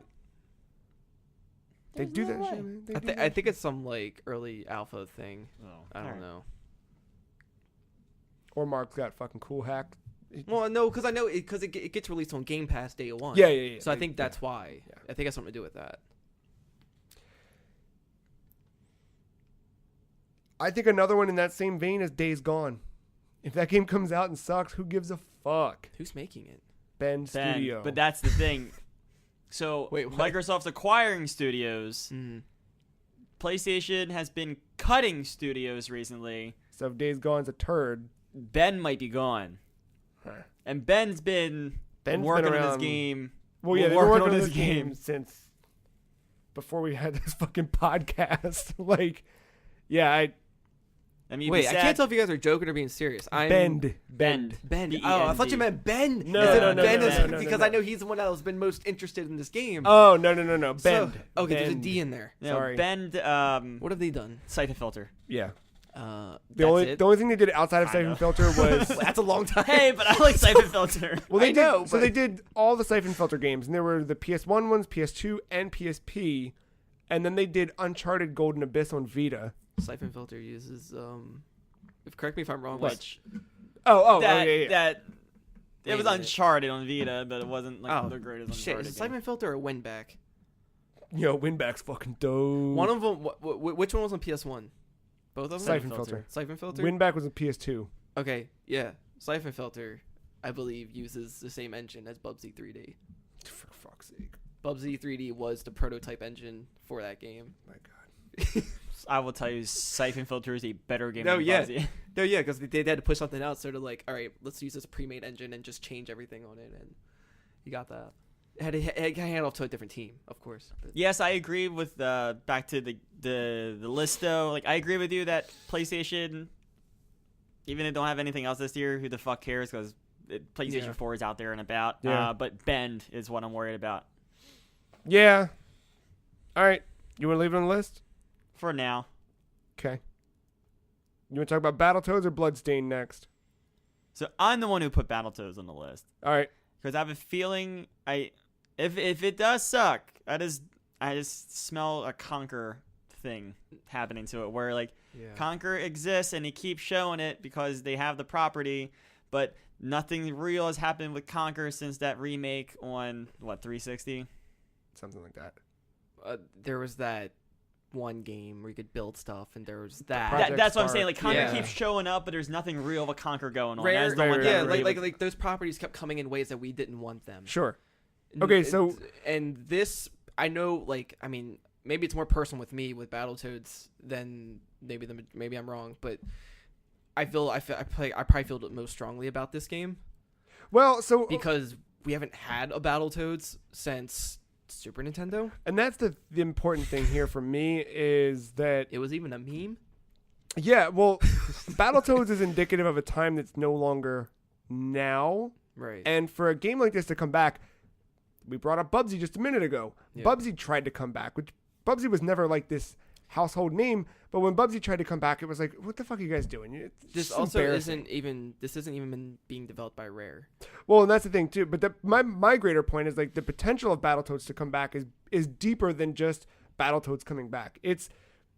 They There's do no that way. shit, man. They I, do th- that I think it's some like early alpha thing. Oh, I don't alright. know. Or Mark's got fucking cool hack. Well, no, because I know it gets released on Game Pass day one. Yeah. So I think that's why. Yeah. I think it has something to do with that. I think another one in that same vein is Days Gone. If that game comes out and sucks, who gives a fuck? Who's making it? Ben Studio. But that's the thing. So Wait, what? Microsoft's acquiring studios. Mm. PlayStation has been cutting studios recently. So if Days Gone's a turd, Ben might be gone. huh. And Ben's been working on this around- game. Well, yeah, they've been working working on on this this game game. since before we had this fucking podcast. Like, yeah, I I mean, Wait, I can't tell if you guys are joking or being serious. Bend. Bend. Ben. Oh, I thought you meant Ben. No, Instead no, of no, Ben no, is- no, no, because no. I know he's the one that has been most interested in this game. Oh no, Bend. So- okay, there's a Bend. D in there. No, Sorry. Bend. What have they done? Siphon Filter. Yeah. That's The it. only thing they did outside of Kinda. Siphon Filter was That's a long time. Hey, but I like Siphon Filter. well, they I did. know, So but- they did all the Siphon Filter games, and there were the PS1 ones, PS2, and PSP, and then they did Uncharted Golden Abyss on Vita. Siphon Filter uses correct me if I'm wrong. Which Oh, that yeah. that Wait it was a minute. Uncharted on Vita, but it wasn't like Oh, the greatest shit, Uncharted is it game. Siphon Filter or Winback? Yo, Winback's fucking dope. One of them. Which one was on PS1? Both of them. Siphon Filter. Siphon Filter. Winback was a PS2. Okay, yeah. Siphon Filter, I believe, uses the same engine as Bubsy 3D. For fuck's sake. Bubsy 3D was the prototype engine for that game. My God. I will tell you, Siphon Filter is a better game. No, than yeah. Bubsy. No, yeah, because they had to push something out, so they're like, all right, let's use this pre-made engine and just change everything on it, and you got that. It had to hand off to a different team, of course. But Yes, I agree with back to the list though. Like I agree with you that PlayStation, even if they don't have anything else this year, who the fuck cares? Because PlayStation Yeah. 4 is out there and about. Yeah. But Bend is what I'm worried about Yeah. All right. You want to leave it on the list? for now. Okay. You want to talk about Battletoads or Bloodstain next? So I'm the one who put Battletoads on the list All right. because I have a feeling if it does suck, I just smell a Conquer thing happening to it where like yeah. Conquer exists and they keep showing it because they have the property, but nothing real has happened with Conquer since that remake on 360. Something like that. There was that one game where you could build stuff, and there was that. Project That's what I'm Spark. saying. Like Conquer Yeah. keeps showing up, but there's nothing real with Conquer going on. Rare, That's the one that yeah, really like was- those properties kept coming in ways that we didn't want them. Sure. Okay, so- and this, I know, like, I mean, maybe it's more personal with me with Battletoads than maybe I'm wrong, but I probably feel the most strongly about this game Well, so because we haven't had a Battletoads since Super Nintendo. and that's the important thing here for me is that It was even a meme. yeah, well, Battletoads is indicative of a time that's no longer now. Right. And for a game like this to come back, we brought up Bubsy just a minute ago. Yeah. Bubsy tried to come back, which Bubsy was never like this household name, but when Bubsy tried to come back, it was like, what the fuck are you guys doing? It's this just also embarrassing. isn't even being developed by Rare. Well, and that's the thing too. But my greater point is like the potential of Battletoads to come back is deeper than just Battletoads coming back. It's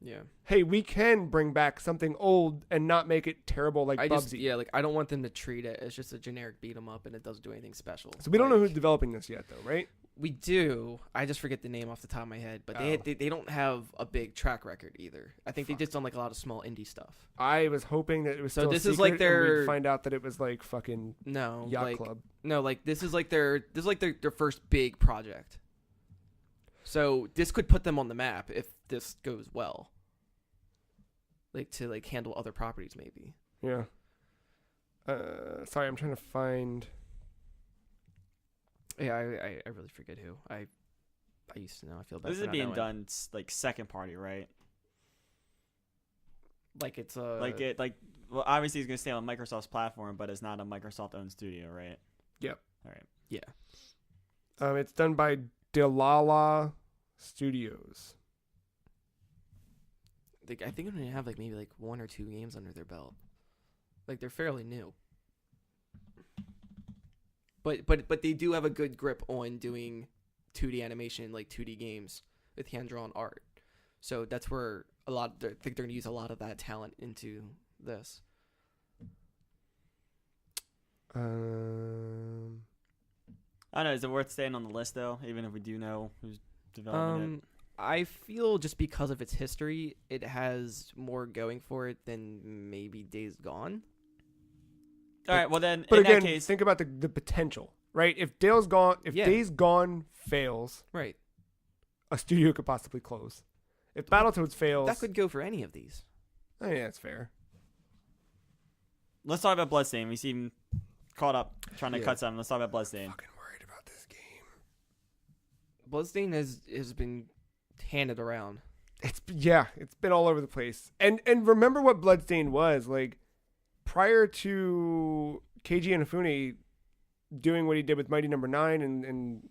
Yeah. hey, we can bring back something old and not make it terrible like Bubsy. I don't want them to treat it as just a generic beat 'em up and it doesn't do anything special. So we don't know Like, who's developing this yet, though, right? We do. I just forget the name off the top of my head, but they don't have a big track record either. I think they just done like a lot of small indie stuff. I was hoping that it was So still this a is like secret and we'd their- find out that it was like fucking No, Yacht like Club. no, like this is like their first big project. So this could put them on the map if this goes well. Like to like handle other properties maybe. Yeah. Sorry, I'm trying to find. Yeah, I really forget who. I used to know. I feel bad. This for is not being knowing. done like second party, right? Like it's well, obviously it's gonna stay on Microsoft's platform, but it's not a Microsoft-owned studio, right? Yep. All right. yeah. It's done by Delilah Studios. Like I think they have like maybe like 1 or 2 games under their belt. Like they're fairly new. But they do have a good grip on doing 2D animation, like 2D games with hand-drawn art. So that's where I think they're going to use a lot of that talent into this. I don't know. Is it worth staying on the list though, even if we do know who's developing it? I feel just because of its history, it has more going for it than maybe Days Gone. All right. Well then, But in again, that case, think about the potential, right? If Days Gone fails, Right. a studio could possibly close. If Battletoads fails, That could go for any of these. oh, yeah, that's fair. let's talk about Bloodstained. We seem caught up trying to Yeah. cut something. Let's talk about Bloodstained. Fucking worried about this game. Bloodstained has been handed around. It's been all over the place. And remember what Bloodstained was like prior to Keiji Inafune doing what he did with Mighty Number 9 and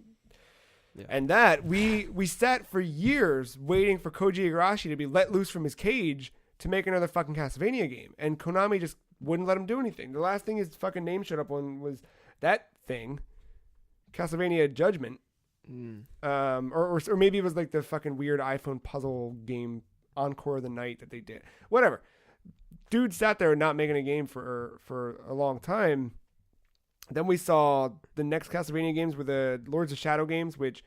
that we sat for years waiting for Koji Igarashi to be let loose from his cage to make another fucking Castlevania game, and Konami just wouldn't let him do anything. The last thing his fucking name showed up on was that thing, Castlevania Judgment. Or maybe it was like the fucking weird iPhone puzzle game Encore of the Night that they did. Whatever. Dude sat there not making a game for a long time. Then we saw the next Castlevania games were the Lords of Shadow games, which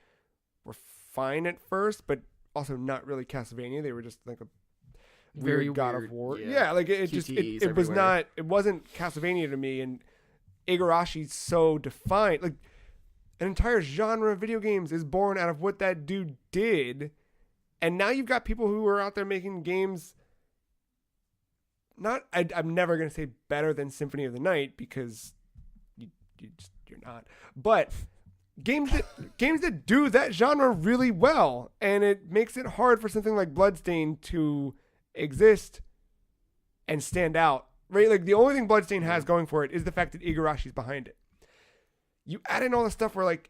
were fine at first, but also not really Castlevania. They were just like a Very weird God weird, of War. yeah. Yeah, like it just QTEs it was everywhere. not, it wasn't Castlevania to me. And Igarashi's so defined, like an entire genre of video games is born out of what that dude did. And now you've got people who are out there making games. I'm never gonna say better than Symphony of the Night because you're not. But games that do that genre really well, and it makes it hard for something like Bloodstained to exist and stand out. Right? Like the only thing Bloodstained has going for it is the fact that Igarashi's behind it. You add in all the stuff where like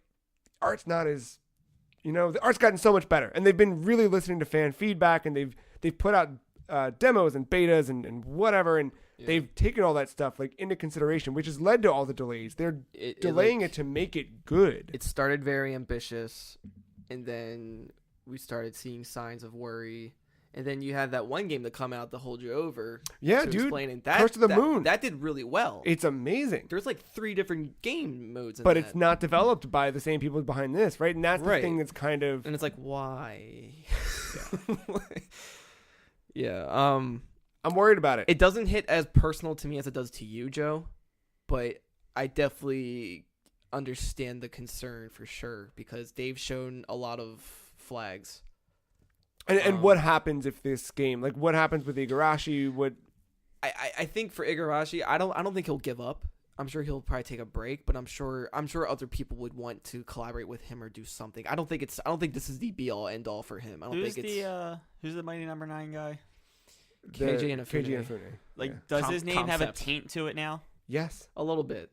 art's not as, the art's gotten so much better, and they've been really listening to fan feedback, and they've put out demos and betas and whatever, and they've taken all that stuff like into consideration, which has led to all the delays. They're delaying it to make it good. It started very ambitious, and then we started seeing signs of worry. And then you had that one game that come out to hold you over. Yeah, to dude. explain it. That, Curse of the that- Moon. That did really well. It's amazing. There's like 3 different game modes in But that. it's not developed by the same people behind this, right? And that's the Right. thing that's kind of... And it's like, why? Yeah. I'm worried about it. It doesn't hit as personal to me as it does to you, Joe. But I definitely understand the concern for sure, because they've shown a lot of flags. And what happens if this game... Like, what happens with Igarashi? I think for Igarashi, I don't think he'll give up. I'm sure he'll probably take a break, but I'm sure other people would want to collaborate with him or do something. I don't think this is the be all end all for him. I don't Who's think it's who's the Mighty Number 9 guy? KJ Inafune. KJ Inafune. Like, Yeah. does his name have a Concept. taint to it now? Yes. a little bit.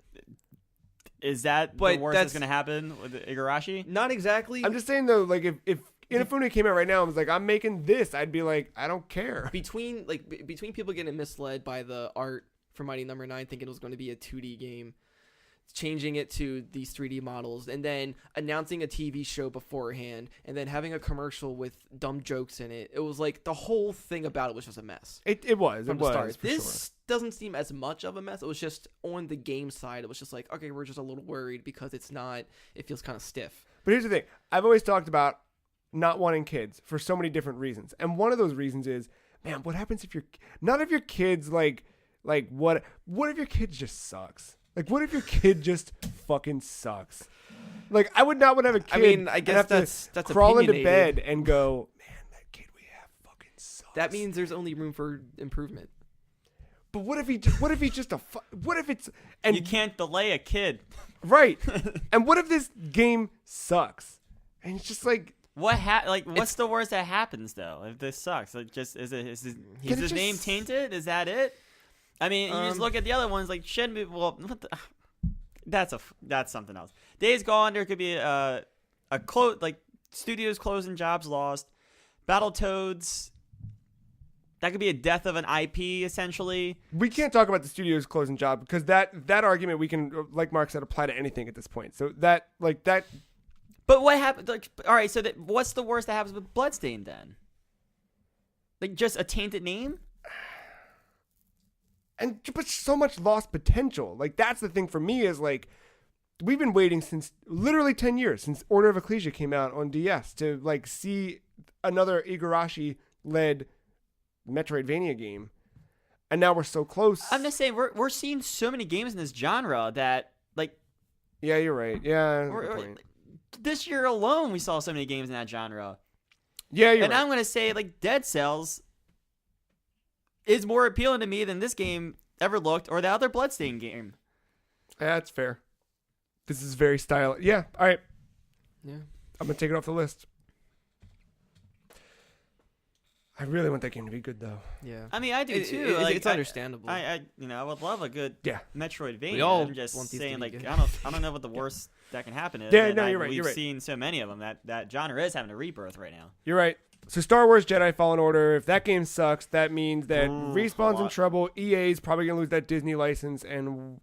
Is that But the worst that's that's- going to happen with Igarashi? Not exactly. I'm just saying, though, like, if Inafune came out right now and was like, I'm making this, I'd be like, I don't care. between people getting misled by the art for Mighty Number 9, thinking it was going to be a 2D game, changing it to these 3D models, and then announcing a TV show beforehand, and then having a commercial with dumb jokes in it. It was like the whole thing about it was just a mess. It was. From It the was, start. for This sure. doesn't seem as much of a mess. It was just on the game side. It was just like, okay, we're just a little worried because it feels kind of stiff. But here's the thing. I've always talked about not wanting kids for so many different reasons. And one of those reasons is, man, what happens if none of your kids what if your kid just sucks? Like, what if your kid just fucking sucks? Like, I would not want to have a kid. I mean, I guess and have that's to crawl into opinionated. bed and go, man, that kid we have fucking sucks. That means there's only room for improvement. But what if he's just what if it's and You can't delay a kid. right? And what if this game sucks? And it's just like, What's the worst that happens though? If this sucks, like, just is Can it his name just- tainted? Is that it? I mean, you just look at the other ones like Shenmue. Well, that's something else. Days Gone. There could be a studios closed and jobs lost. Battletoads. That could be a death of an IP essentially. we can't talk about the studio's closing job because that argument we can, like Mark said, apply to anything at this point. So that. But what happened? Like, all right, so what's the worst that happens with Bloodstained then? Like, just a tainted name? But so much lost potential. Like, that's the thing for me is like, we've been waiting since literally 10 years since Order of Ecclesia came out on DS to like see another Igarashi led Metroidvania game, and now we're so close. I'm just saying we're seeing so many games in this genre that like Yeah, you're right. Yeah, good we're- point. this year alone we saw so many games in that genre. Yeah, you're And right. I'm gonna say like Dead Cells is more appealing to me than this game ever looked, or the other Bloodstained game. That's fair. This is very stylish. Yeah. All right. Yeah. I'm gonna take it off the list. I really want that game to be good though. Yeah. I mean, I do too. It's, like, it's understandable. I would love a good Yeah. Metroidvania. We all I'm just want these to saying, be like, good. I don't know what the worst that can happen is. Yeah, and no, you're right, We've you're right. seen so many of them that genre is having a rebirth right now. You're right. So Star Wars Jedi Fallen Order, if that game sucks, that means that Ooh, Respawn's in what? trouble. EA's probably gonna lose that Disney license, and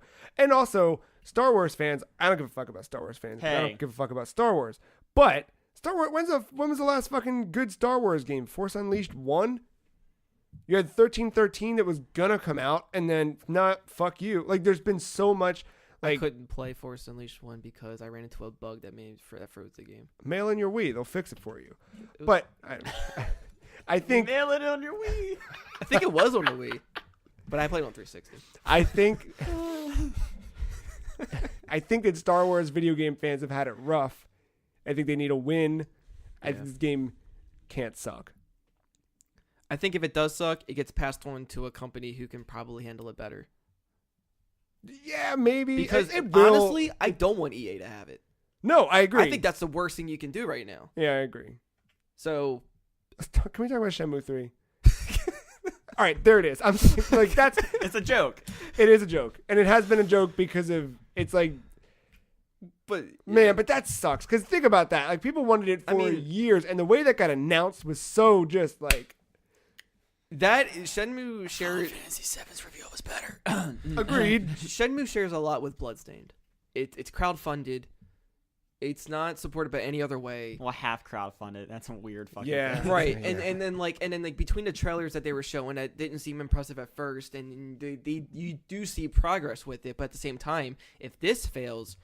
also Star Wars fans. I don't give a fuck about Star Wars fans. I Hey. don't give a fuck about Star Wars. But Star Wars. When was the last fucking good Star Wars game? Force Unleashed 1. You had 1313 that was gonna come out, and then not fuck you. Like, there's been so much. I Like, couldn't play Force Unleashed 1 because I ran into a bug that froze the game. mail in your Wii. They'll fix it for you. It was- But I think Nail it on your Wii. I think it was on the Wii, but I played on 360. I think that Star Wars video game fans have had it rough. I think they need a win. I think Yeah. this game can't suck. I think if it does suck, it gets passed on to a company who can probably handle it better. Yeah, maybe. Because it will. honestly, I don't want EA to have it. No, I agree. I think that's the worst thing you can do right now. Yeah, I agree. So Can we talk about Shenmue 3? All right, there it is. I'm like, that's It's a joke. it is a joke, and it has been a joke because of it's like, but man, but that sucks. Because think about that. Like, people wanted it for I mean- years, and the way that got announced was so just like. that Shenmue shares Fantasy VII's reveal was better. Agreed. Shenmue shares a lot with Bloodstained. It's crowdfunded. It's not supported by any other way. Well, half crowdfunded. That's a weird fucking Yeah. thing. Right, Yeah. and then between the trailers that they were showing that didn't seem impressive at first, and you do see progress with it, but at the same time, if this fails,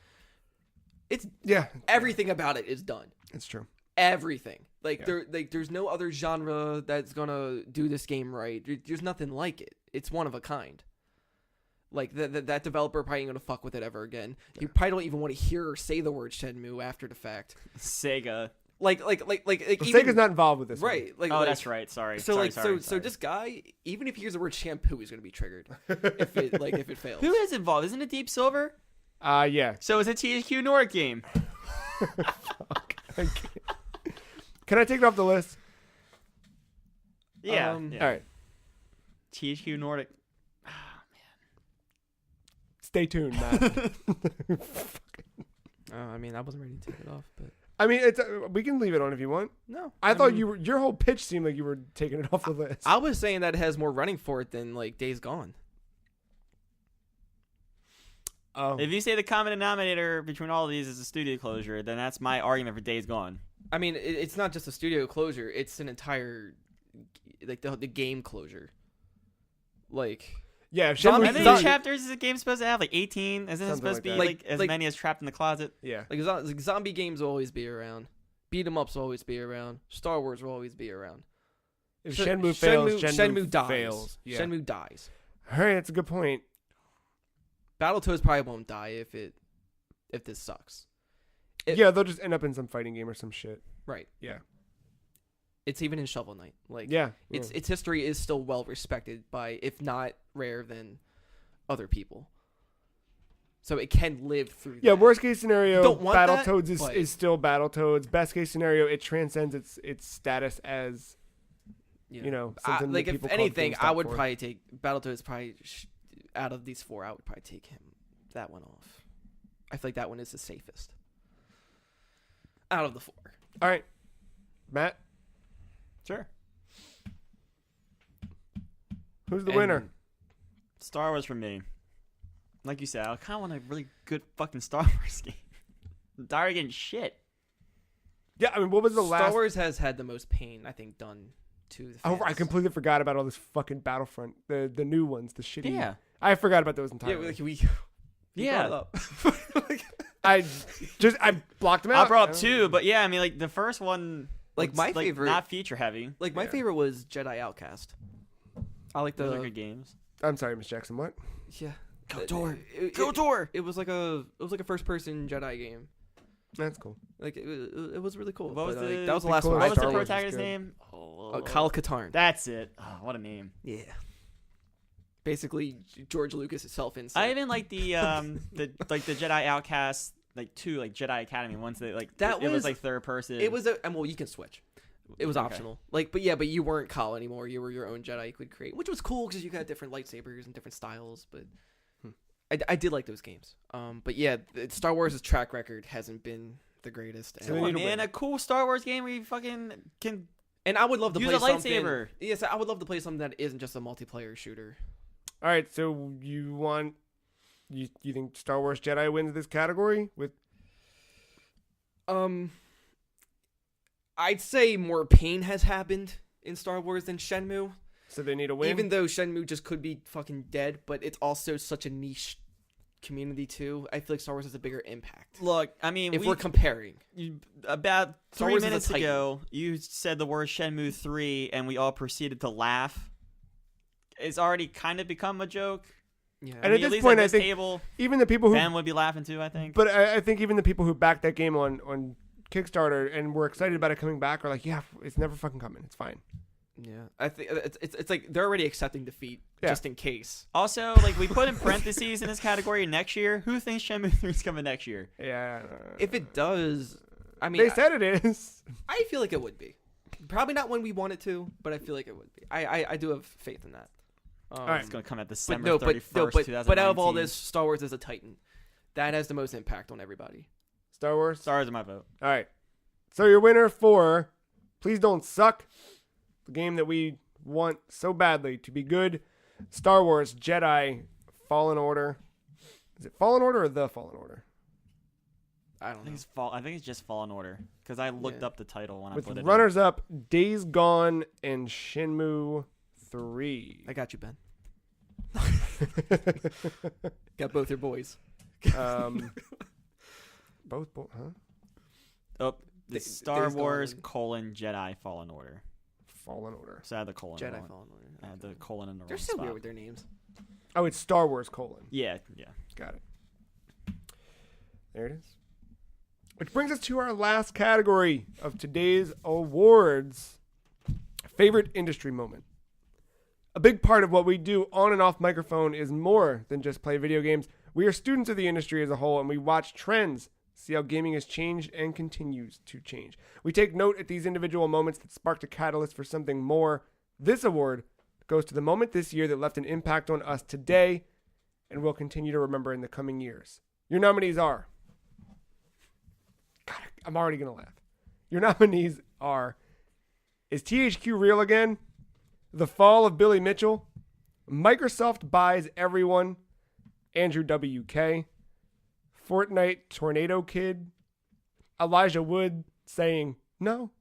it's Yeah, everything about it is done. it's true. Everything Yeah. there's no other genre that's gonna do this game right. There's nothing like it. It's one of a kind. Like that developer probably ain't gonna fuck with it ever again. You probably don't even want to hear or say the word Shenmue after the fact. Sega. Like Well, even, Sega's not involved with this, one. right. Like Oh, like, that's right. Sorry. So sorry, so this guy, even if he hears the word shampoo, he's gonna be triggered if it fails. Who is involved? Isn't it Deep Silver? Yeah. So it's a THQ Nordic game. Can I take it off the list? Yeah. Um, yeah. All right. THQ Nordic. Stay tuned, Matt. I mean, I wasn't ready to take it off, but I mean, it's we can leave it on if you want. no. I thought mean, your whole pitch seemed like you were taking it off the list. I was saying that it has more running for it than like Days Gone. Oh. If you say the common denominator between all of these is a studio closure, then that's my argument for Days Gone. I mean, it's not just a studio closure; it's an entire like the game closure. Like Yeah, Zombie- How Shenmue many Zombie- 3. chapters is the game supposed to have? Like 18? Isn't it Something supposed to be like that. like as Like- many as Trapped in the Closet? Yeah. Like zombie games will always be around. Beat 'em ups will always be around. Star Wars will always be around. If Sh- Shenmue fails, Shenmue dies. fails. Yeah. Shenmue dies. All right, that's a good point. Battletoads probably won't die if this sucks. Yeah, they'll just end up in some fighting game or some shit. Right. Yeah. It's even in Shovel Knight. Like Yeah. its history is still well respected by, if not rare than other people. So it can live through. Yeah, that. worst case scenario, Don't want that, Battletoads but- is still Battletoads. Best case scenario, it transcends its status as, you know, something like that if people called anything, I GameStop would for. probably take Battletoads. Probably out of these four, I would probably take that one off. I feel like that one is the safest out of the four. All right, Matt, Sure. who's the And winner? Star Wars for me. Like you said, I kind of want a really good fucking Star Wars game. I'm tired of getting shit. Yeah, I mean, what was the Star last? Wars has had the most pain, I think, done to the Oh, fans. I completely forgot about all this fucking Battlefront, the new ones, the shitty. Yeah. I forgot about those Yeah, entirely. like we. Yeah. brought it up. I blocked them out. I brought up two, but yeah, I mean, like the first one, Like, was, my favorite- not feature heavy. Like my Yeah. favorite was Jedi Outcast. I like Those are the good games. I'm sorry, Miss Jackson. What? yeah. KOTOR. It, KOTOR. it was like a first person Jedi game. That's cool. Like it was really cool. What was but, the- that was the the last cool one. What I was the Star Wars is protagonist's good. name? Oh, Kyle Katarn. That's it. Oh, what a name. Yeah. Basically, George Lucas itself I inside. even like the the Jedi Outcast 2, like Jedi Academy ones that like That it was was- like third person. It was and well, you can switch. It was Okay. optional. Like, but you weren't Kyle anymore. You were your own Jedi you could create, which was cool because you got different lightsabers and different styles. But I did like those games. But yeah, Star Wars' track record hasn't been the greatest. So And- they Come need on, to man, win. a cool Star Wars game where you fucking can. And I would love to Use play a something. lightsaber. Yes, I would love to play something that isn't just a multiplayer shooter. All right, so you think Star Wars Jedi wins this category with? I'd say more pain has happened in Star Wars than Shenmue. So they need a win. Even though Shenmue just could be fucking dead, but it's also such a niche community too. I feel like Star Wars has a bigger impact. Look, I mean, If we're comparing, about Star 3 Wars is a minutes titan. ago, you said the word Shenmue 3, and we all proceeded to laugh. It's already kind of become a joke. yeah. And at at this least point, at I this think table, even the people who, Ben would be laughing too. I think. but I think even the people who backed that game on Kickstarter and were excited about it coming back are like, yeah, it's never fucking coming. It's fine. yeah, I think it's like they're already accepting defeat Yeah. just in case. Also, like we put in parentheses in this category next year. Who thinks Shenmue 3 is coming next year? Yeah. If it does, I mean, They said it is. I feel like it would be. Probably not when we want it to, but I feel like it would be. I do have faith in that. right. It's gonna come at But December no, 31st, but out of all 2019. this, Star Wars is a titan. That has the most impact on everybody. Star Wars. Stars are my vote. All right. So your winner for Please Don't Suck, the game that we want so badly to be good, Star Wars Jedi Fallen Order. Is it Fallen Order or The Fallen Order? I I don't know. think it's just Fallen Order because I looked Yeah. up the title when I With put it. runners up Days Gone and Shenmue 3. I got you, Ben. Got both your boys. Both, huh? in. Oh, Days it's Star Gone. Wars : Jedi Fallen Order. Fallen Order. So I had the colon. Jedi in the Fallen Order. I had the colon in the They're wrong so spot. weird with their names. Oh, it's Star Wars : Yeah. Got it. There it is. Which brings us to our last category of today's awards. Favorite industry moment. A big part of what we do on and off microphone is more than just play video games. We are students of the industry as a whole, and we watch trends, see how gaming has changed and continues to change. We take note at these individual moments that sparked a catalyst for something more. This award goes to the moment this year that left an impact on us today and will continue to remember in the coming years. Your nominees are... God, I'm already going to laugh. Your nominees are... Is THQ Real Again? The Fall of Billy Mitchell? Microsoft Buys Everyone? Andrew WK? Fortnite Tornado Kid? Elijah Wood saying no?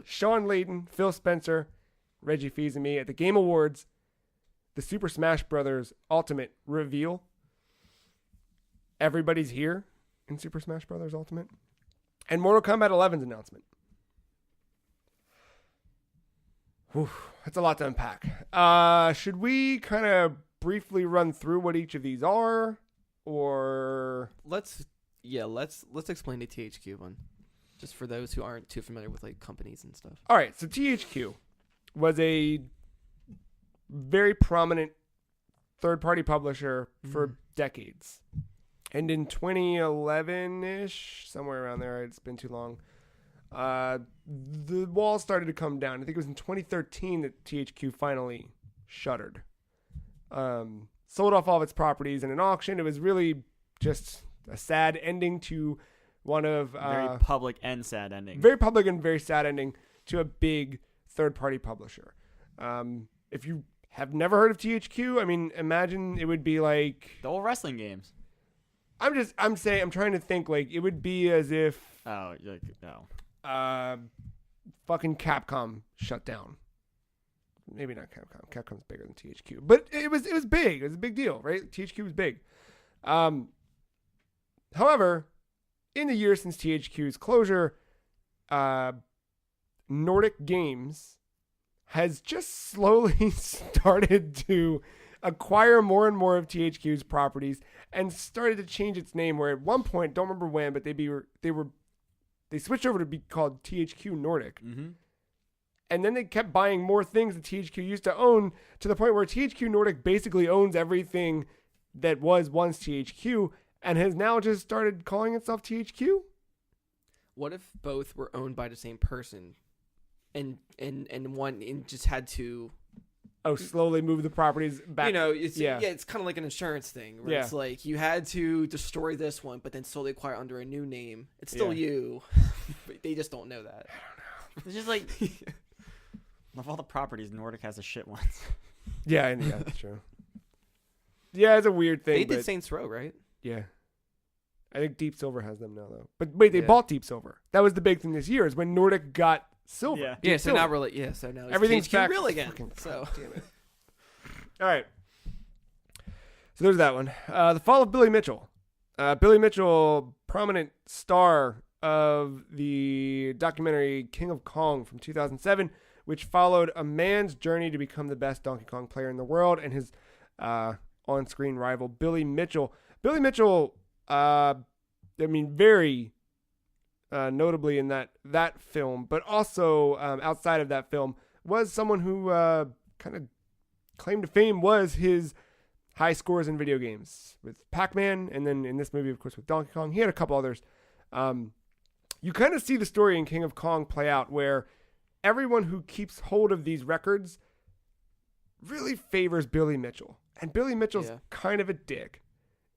Sean Layden, Phil Spencer, Reggie Fils-Aimé at the Game Awards, the Super Smash Bros. Ultimate reveal. Everybody's here in Super Smash Bros. Ultimate. And Mortal Kombat 11's announcement. Whew, that's a lot to unpack. Should we kind of briefly run through what each of these are? Or Let's explain the THQ one, just for those who aren't too familiar with like companies and stuff. all right, so THQ was a very prominent third-party publisher for decades. And in 2011-ish, somewhere around there, it's been too long, the walls started to come down. I think it was in 2013 that THQ finally shuttered. Sold off all of its properties in an auction. It was really just a sad ending to one of... Very public and sad ending. Very public and very sad ending to a big third-party publisher. If you have never heard of THQ, I mean, imagine it would be like... The old wrestling games. I'm trying to think like it would be as if Oh, like, no. fucking Capcom shut down. Maybe not Capcom. Capcom's bigger than THQ, but it was big. It was a big deal, right? THQ was big. However, in the years since THQ's closure, Nordic Games has just slowly started to acquire more and more of THQ's properties and started to change its name. Where at one point, don't remember when, but they switched over to be called THQ Nordic. Mm-hmm. And then they kept buying more things that THQ used to own, to the point where THQ Nordic basically owns everything that was once THQ and has now just started calling itself THQ. What if both were owned by the same person, and one just had to, Slowly move the properties back. you know, it's kind of like an insurance thing, where Yeah. it's like you had to destroy this one, but then slowly acquire under a new name. It's still Yeah. you, but they just don't know that. It's just like, of all the properties, Nordic has the shit ones. Yeah, that's true. Yeah, it's a weird thing. They did but Saints Row, right? yeah. I think Deep Silver has them now, though. But wait, they Yeah. bought Deep Silver. That was the big thing this year, is when Nordic got Silver. Yeah. Deep Yeah, so Silver. now so now it's Everything's THQ back real again. fucking- So Damn it. All right. So there's that one. The Fall of Billy Mitchell. Billy Mitchell, prominent star of the documentary King of Kong from 2007, which followed a man's journey to become the best Donkey Kong player in the world, and his on-screen rival, Billy Mitchell. Billy Mitchell, very notably in that film, but also outside of that film, was someone who kind of claim to fame was his high scores in video games with Pac-Man, and then in this movie, of course, with Donkey Kong. He had a couple others. You kind of see the story in King of Kong play out, where everyone who keeps hold of these records really favors Billy Mitchell. And Billy Mitchell's Yeah. kind of a dick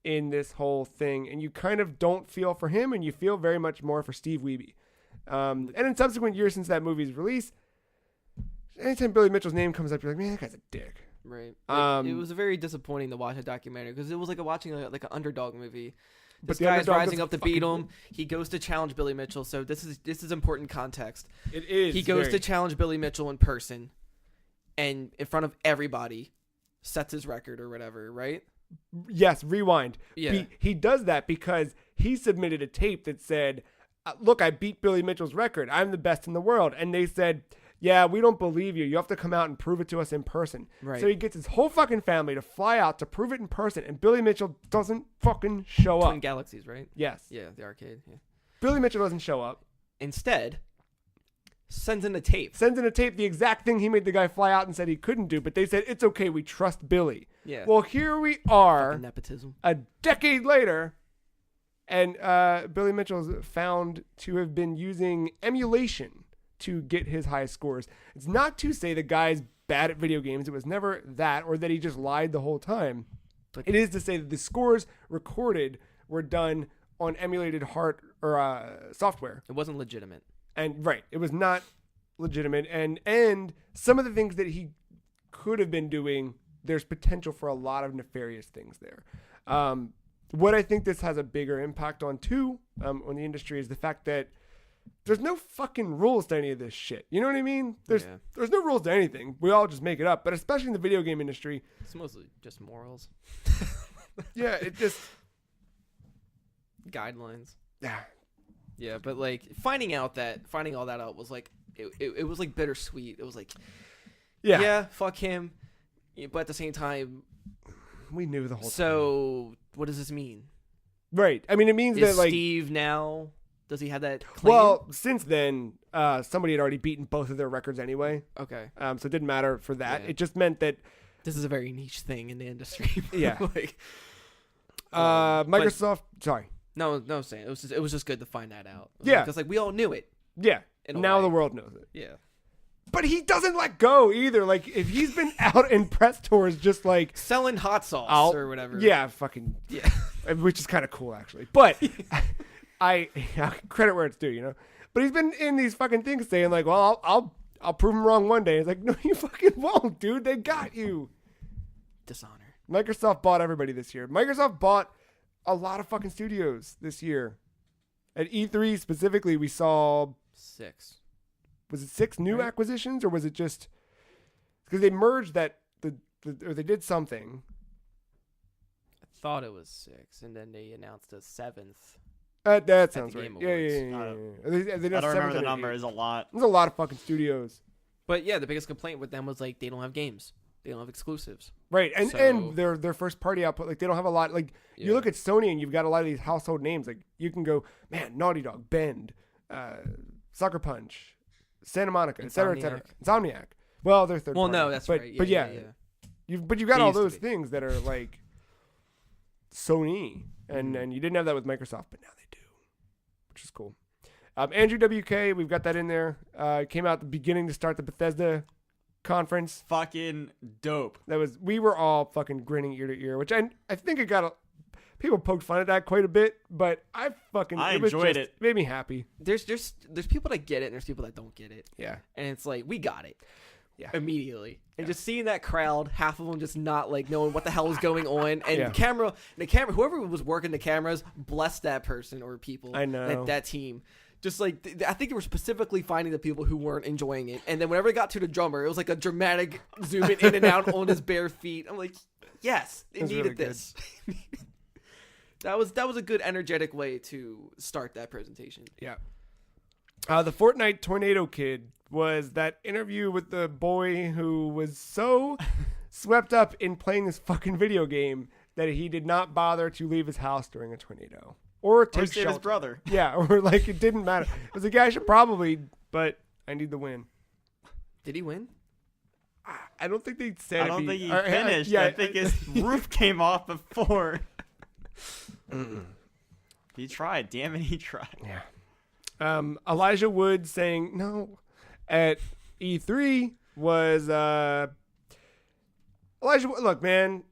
in this whole thing, and you kind of don't feel for him, and you feel very much more for Steve Wiebe. And in subsequent years since that movie's release, anytime Billy Mitchell's name comes up, you're like, man, that guy's a dick. right, Um, it was very disappointing to watch a documentary because it was like watching like an underdog movie. But This the guy's underdog rising doesn't up to beat fucking him. He goes to challenge Billy Mitchell. So this is important context. It is. He goes very- to challenge Billy Mitchell in person, and in front of everybody, sets his record or whatever. Right? Yes, rewind. Yeah. He does that because he submitted a tape that said, look, I beat Billy Mitchell's record. I'm the best in the world. And they said, yeah, we don't believe you. You have to come out and prove it to us in person. Right. So he gets his whole fucking family to fly out to prove it in person, and Billy Mitchell doesn't fucking show Twin up. Galaxies, right? Yes. Yeah, the arcade. Yeah. Billy Mitchell doesn't show up. Instead, sends in a tape. Sends in a tape, the exact thing he made the guy fly out and said he couldn't do, but they said, it's okay, we trust Billy. Yeah. Well, here we are. Fucking nepotism. A decade later, and Billy Mitchell's found to have been using emulation to get his high scores. It's not to say the guy's bad at video games. It was never that, or that he just lied the whole time. It is to say that the scores recorded were done on emulated hard or software. It wasn't legitimate. And right, it was not legitimate. And some of the things that he could have been doing, there's potential for a lot of nefarious things there. What I think this has a bigger impact on too, on the industry, is the fact that there's no fucking rules to any of this shit. You know what I mean? There's no rules to anything. We all just make it up. But especially in the video game industry, It's mostly just morals, yeah, it just guidelines. yeah. Yeah, but like finding all that out was like it was like bittersweet. It was like Yeah. fuck him, but at the same time, We knew the whole time. so what does this mean? Right. I mean, it means Is that like Steve now? Does he have that claim? well, since then, somebody had already beaten both of their records anyway. Okay, So it didn't matter for that. Yeah. It just meant that this is a very niche thing in the industry. Yeah. like, Microsoft. Sorry. no, I'm saying it was just good to find that out. Yeah. because like we all knew it. Yeah. In a Now way. the world knows it. Yeah, But he doesn't let go either. Like if he's been out in press tours, just like selling hot sauce I'll- or whatever. yeah, fucking yeah. which is kind of cool actually. But I credit where it's due, you know. But he's been in these fucking things saying like, well, I'll prove him wrong one day. It's like, no, you fucking won't, dude. They got you. Dishonor. Microsoft bought everybody this year. Microsoft bought a lot of fucking studios this year. At E3 specifically, we saw, 6. was it 6 new Right. acquisitions, or was it just because they merged that or they did something? I thought it was 6, and then they announced a 7th. That sounds the right. Game Yeah. Awards. They I announced don't remember 7th the and number. 8th. It's a lot. There's a lot of fucking studios. But yeah, the biggest complaint with them was like they don't have games. They don't have exclusives. Right, and So- their first party output, like they don't have a lot. Like you Yeah. look at Sony, and you've got a lot of these household names. Like you can go, man, Naughty Dog, Bend, Sucker Punch, Santa Monica, et cetera, et cetera. Insomniac. Well, they're third. Well, party. no, that's but, right. But yeah, you've got They all used to those be. things that are like Sony, and Mhm. and you didn't have that with Microsoft, but now they do, which is cool. Andrew WK, we've got that in there. Came out at the beginning to start the Bethesda conference. Fucking dope. We were all fucking grinning ear to ear, which I think it got people poked fun at that quite a bit, but I enjoyed it. Made me happy. There's people that get it and there's people that don't get it, Yeah. and it's like we got it. Yeah. Immediately, and Yeah. just seeing that crowd, half of them just not like knowing what the hell is going on, and Yeah. the camera, whoever was working the cameras, bless that person or people. I know. that team. Just like I think they were specifically finding the people who weren't enjoying it, and then whenever it got to the drummer, it was like a dramatic zoom in and out on his bare feet. I'm like, yes, they That's needed really good. this. That was a good energetic way to start that presentation. Yeah. The Fortnite Tornado Kid was that interview with the boy who was so swept up in playing this fucking video game that he did not bother to leave his house during a tornado or Or take save his shelter. brother. Yeah, or like it didn't matter. It was like, yeah, I should probably, but I need the win. Did he win? I don't think they said. I if don't think he or- finished. yeah, I think his roof came off before. He tried. Damn it, he tried. Yeah. Elijah Wood saying no at E3 was Elijah Wood. Look, man,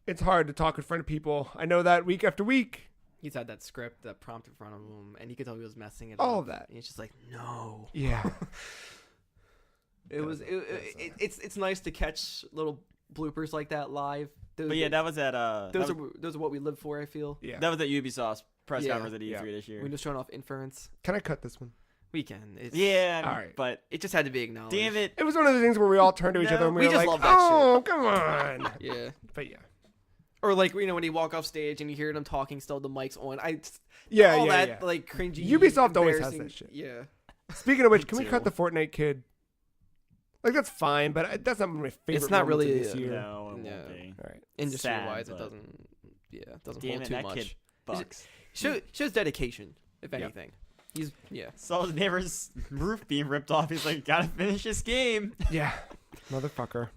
it's hard to talk in front of people. I know that week after week. He's had that script, that prompt in front of him, and you could tell he was messing it All up. of that. And he's just like, no. Yeah. It's nice to catch little bloopers like that live. But yeah, that was at those are what we live for. I feel Yeah. that was at Ubisoft's press Yeah. conference at E3 Yeah. this year. we're just showing off inference. Can I cut this one? We can. It's, Yeah, All right. but It just had to be acknowledged. damn it. It was one of the things where we all turned to each No, other and we we were just like, love that "Oh, come on!" Yeah. But yeah, Or like when you walk off stage and you hear them talking, still the mic's on. yeah, all yeah, that yeah. like cringy. Ubisoft always has embarrassing- that shit. Yeah. Speaking of which, can we too. cut the Fortnite kid? Like that's fine, but that's not my favorite. not moments of really, this year. No, it Yeah. won't be. All right. Industry wise, Sad, it but- doesn't. Yeah, it doesn't Damn hold it, too that much. kid bucks. Shows dedication, if Yeah. anything. He's Saw his neighbor's roof being ripped off. He's like, gotta finish this game. Yeah, motherfucker.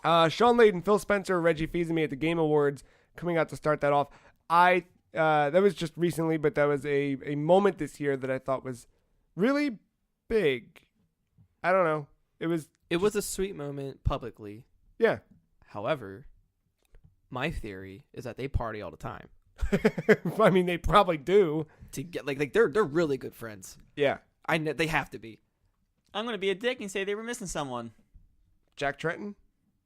Sean Layden, Phil Spencer, Reggie Fils-Aimé at the Game Awards coming out to start that off. That was just recently, but that was a moment this year that I thought was really big. I don't know. It was a sweet moment publicly. yeah. However, my theory is that they party all the time I mean, they probably do. to get like they're really good friends. Yeah. I know they have to be. I'm gonna be a dick and say they were missing someone. Jack Trenton.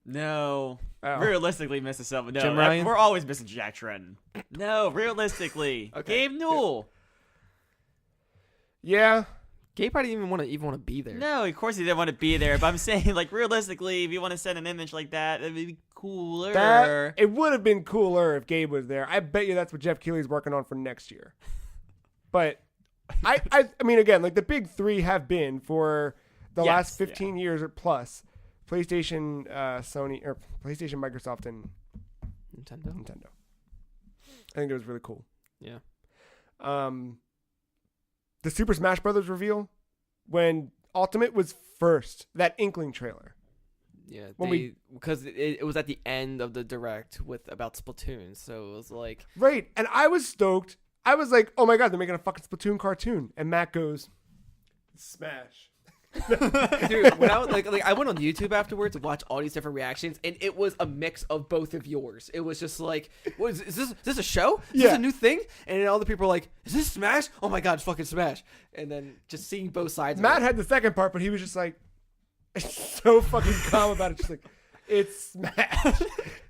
No. Oh. Realistically missing someone. No, Jim Ryan? we're always missing Jack Trenton. No, realistically. Okay. Gabe Newell. Yeah. Gabe probably didn't even want to be there. No, of course he didn't want to be there. But I'm saying, like, realistically, if you want to send an image like that, it'd be cooler. It would have been cooler if Gabe was there. I bet you that's what Jeff Keighley's working on for next year. But I mean, again, like the big three have been for the last 15 years or plus: PlayStation, Sony, or PlayStation, Microsoft, and Nintendo. I think it was really cool. Yeah. The Super Smash Brothers reveal when Ultimate was first, that Inkling trailer. Yeah, When because it was at the end of the direct about Splatoon, so it was like Right, and I was stoked. I was like, oh my god, they're making a fucking Splatoon cartoon. And Matt goes, Smash. dude, when I was like I went on YouTube afterwards to watch all these different reactions, and it was a mix of both of yours. It was just like, is this a show? Is this a new thing? And then all the people were like, is this Smash? Oh my god, it's fucking Smash! And then just seeing both sides. Matt of it. had the second part, but he was just like, so fucking calm about it. Just like, it's Smash.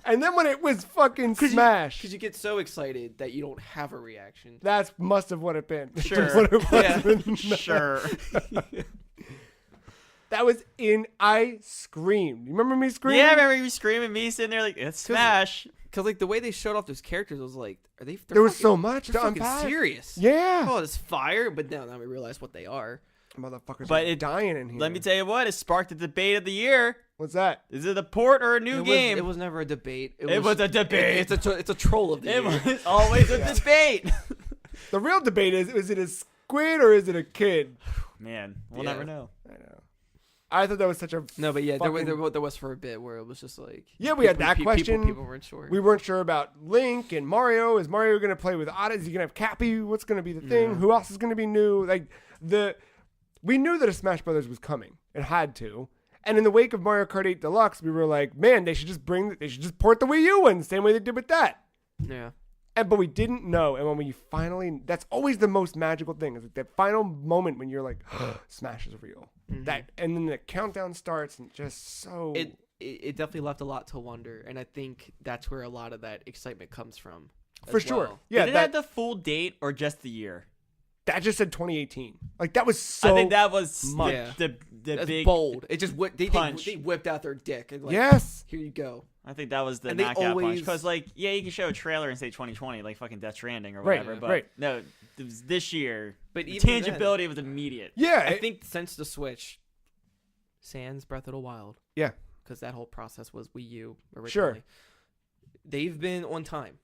And then when it was fucking Smash. Because you get so excited that you don't have a reaction. That's must have what it been. Sure. What it was Yeah. when- Sure. That was I screamed. You remember me screaming? Yeah, I remember you screaming, me sitting there like, it's Smash. Because like the way they showed off those characters, I was like, are they? There was so much They're to fucking unpack. serious. Yeah. Oh, it's fire, but now we realize what they are. Motherfuckers But are it- dying in here. Let me tell you what, it sparked the debate of the year. What's that? Is it a port or a new game? It was never a debate. It was a debate. It's a troll of the It year. was always a debate. The real debate is it a squid or is it a kid? Man, we'll Yeah. never know. I know. I thought that was such a No, but yeah, fucking- there was for a bit where it was just like Yeah, we had that question. People weren't sure. We weren't sure about Link and Mario. Is Mario going to play with Odyssey? Is he going to have Cappy? What's going to be the thing? Yeah. Who else is going to be new? We knew that a Smash Brothers was coming. It had to. And in the wake of Mario Kart 8 Deluxe, we were like, man, they should just port the Wii U one, same way they did with that. Yeah. But we didn't know. And when you finally, that's always the most magical thing. Is like that final moment when you're like, Smash is real. That, and then the countdown starts and just so. It definitely left a lot to wonder, and I think that's where a lot of that excitement comes from. For as sure. well. Yeah, Did it have the full date or just the year? that just said 2018. Like that was so. I think that was much. Yeah. the That's big bold. It just they punch. whipped out their dick and like, Yes. here you go. I think that was the And they knockout punch. always- Because, like, yeah, you can show a trailer and say 2020, like fucking Death Stranding or Right, whatever. But right. no, it was this year. But The even tangibility was immediate. Yeah. I think since the Switch, sans Breath of the Wild. Yeah. Because that whole process was Wii U originally. Sure. They've been on time.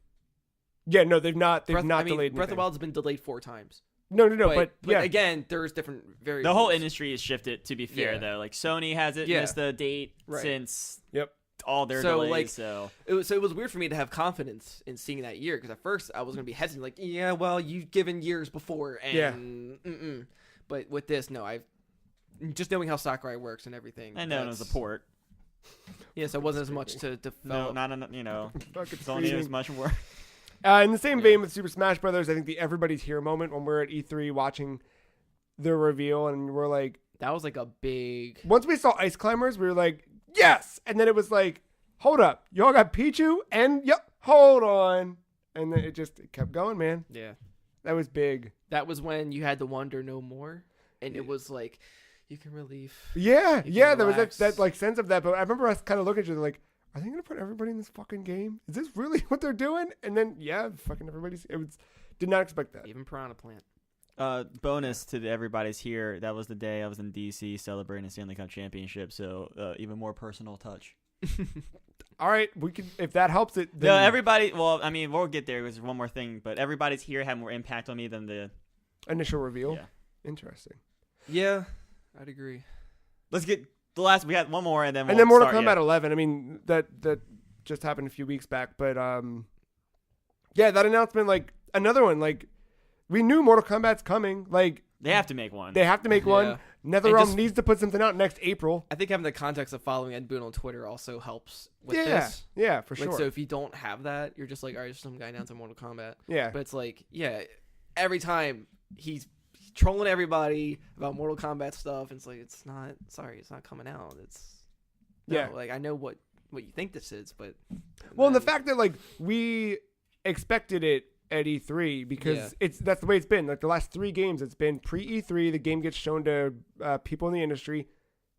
Yeah, no, they've not Breath delayed of the anything. Wild's been delayed 4 times. No, but yeah. again, there's different variables. The whole industry has shifted, to be fair, Yeah. though. Like, Sony hasn't Yeah. missed the date Right. since Yep. all their So, delays. like, So It was weird for me to have confidence in seeing that year because at first I was gonna be hesitant, like, yeah, well, you've given years before, and but with this, no, I've just knowing how Sakurai works and everything. I know it was a that's- port. Yeah, so it wasn't as much to No, develop. not enough, you know. Fucking Sony was screaming. much more. In the same vein with Super Smash Brothers, I think the everybody's here moment when we're at E3 watching the reveal and we're like, That was like a big. once we saw Ice Climbers, we were like, yes! And then it was like, hold up, y'all got Pichu? And, yep, hold on. And then it kept going, man. Yeah, That was big. that was when you had to wonder no more, and it was like you can relieve. Yeah, You yeah, can there was relax. that like sense of that. But I remember us kind of looking at each other like, are they going to put everybody in this fucking game? Is this really what they're doing? And then, yeah, fucking everybody's, did not expect that. Even Piranha Plant. Bonus to everybody's here. That was the day I was in DC celebrating the Stanley Cup championship. So even more personal touch. All right, we can, if that helps it. Then No, everybody. Well, I mean, we'll get there. There's one more thing, but everybody's here had more impact on me than the. Initial reveal. Yeah. Interesting. Yeah, I'd agree. Let's get the last. We got one more, and then And we'll then Mortal start, Kombat yeah. 11. I mean, that just happened a few weeks back, but yeah, that announcement, like another one, like we knew Mortal Kombat's coming. Like They have to make one. they have to make one. Yeah. NetherRealm And just- needs to put something out next April. I think having the context of following Ed Boon on Twitter also helps with Yeah, this. yeah, for Like, sure. so if you don't have that, you're just like, all right, some guy announced Mortal Kombat. yeah, But it's like, yeah, every time he's trolling everybody about Mortal Kombat stuff, and it's like, it's not coming out. It's no, Yeah. like I know what you think this is, but well, and the then- fact that like we expected it at E3 because Yeah. that's the way it's been. Like the last 3 games, it's been pre E3. The game gets shown to people in the industry.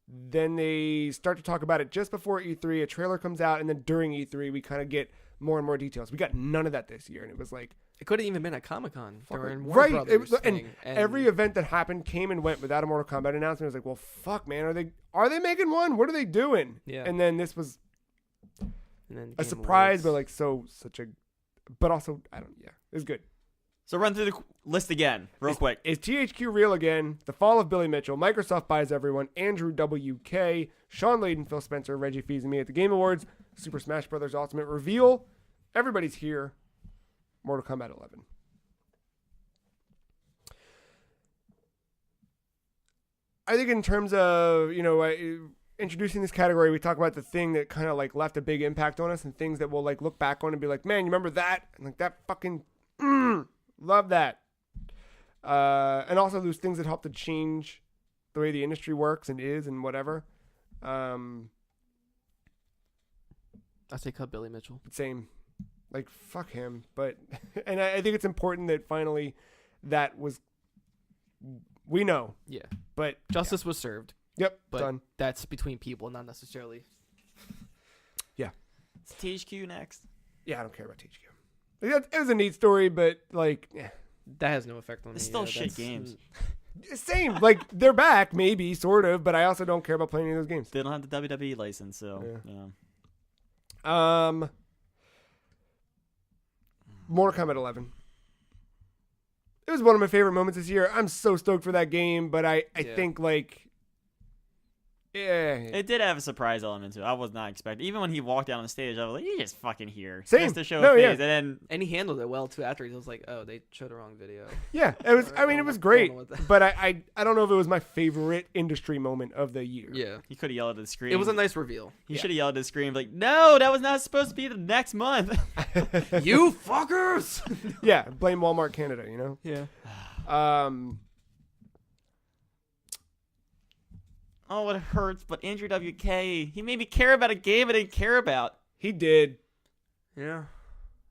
Then they start to talk about it just before E3. A trailer comes out, and then during E3, we kind of get more and more details. We got none of that this year, and it was like It could have even been at Comic-Con during right. Warner It Brothers was, thing, and every event that happened came and went without a Mortal Kombat announcement. It was like, well, fuck, man, are they making one? What are they doing? Yeah. And then this was and then a Game surprise, but Awards. like but also I don't. Yeah, it was good. So run through the list again, real quick. Is THQ real again? The fall of Billy Mitchell. Microsoft buys everyone. Andrew WK. Sean Layden, Phil Spencer, Reggie Fils-Aimé at the Game Awards. Super Smash Bros. Ultimate reveal. Everybody's here. Mortal Kombat 11. I think in terms of, introducing this category, we talk about the thing that kind of like left a big impact on us and things that we'll like look back on and be like, man, you remember that? And like that fucking, love that. And also those things that help to change the way the industry works and is and whatever. I say cut Billy Mitchell. Same. Like, fuck him. But, and I think it's important that finally that was, we know. Yeah. But, Justice was served, yep, but done. that's between people, not necessarily. It's THQ next. Yeah, I don't care about THQ. It was a neat story, but, like, That has no effect on me. It's still yeah, shit that's- games. same. Like, they're back, maybe, sort of, but I also don't care about playing any of those games. They don't have the WWE license, so Yeah. yeah. Mortal Kombat 11. It was one of my favorite moments this year. I'm so stoked for that game, but I Yeah. think, like, yeah. It did have a surprise element to it. I was not expecting. Even when he walked out on the stage, I was like, "He's just fucking here, Same. just to show No, a face." yeah. And then And he handled it well too. After he was like, "Oh, they showed the wrong video." Yeah, it was. I mean, it was great, Don't know what that- but I don't know if it was my favorite industry moment of the year. Yeah, he could have yelled at the screen. it was a nice reveal. He Yeah. should have yelled at the screen like, "No, that was not supposed to be the next month." You fuckers! Yeah, blame Walmart Canada. Yeah. Oh, it hurts. But Andrew WK, he made me care about a game I didn't care about. He did. Yeah.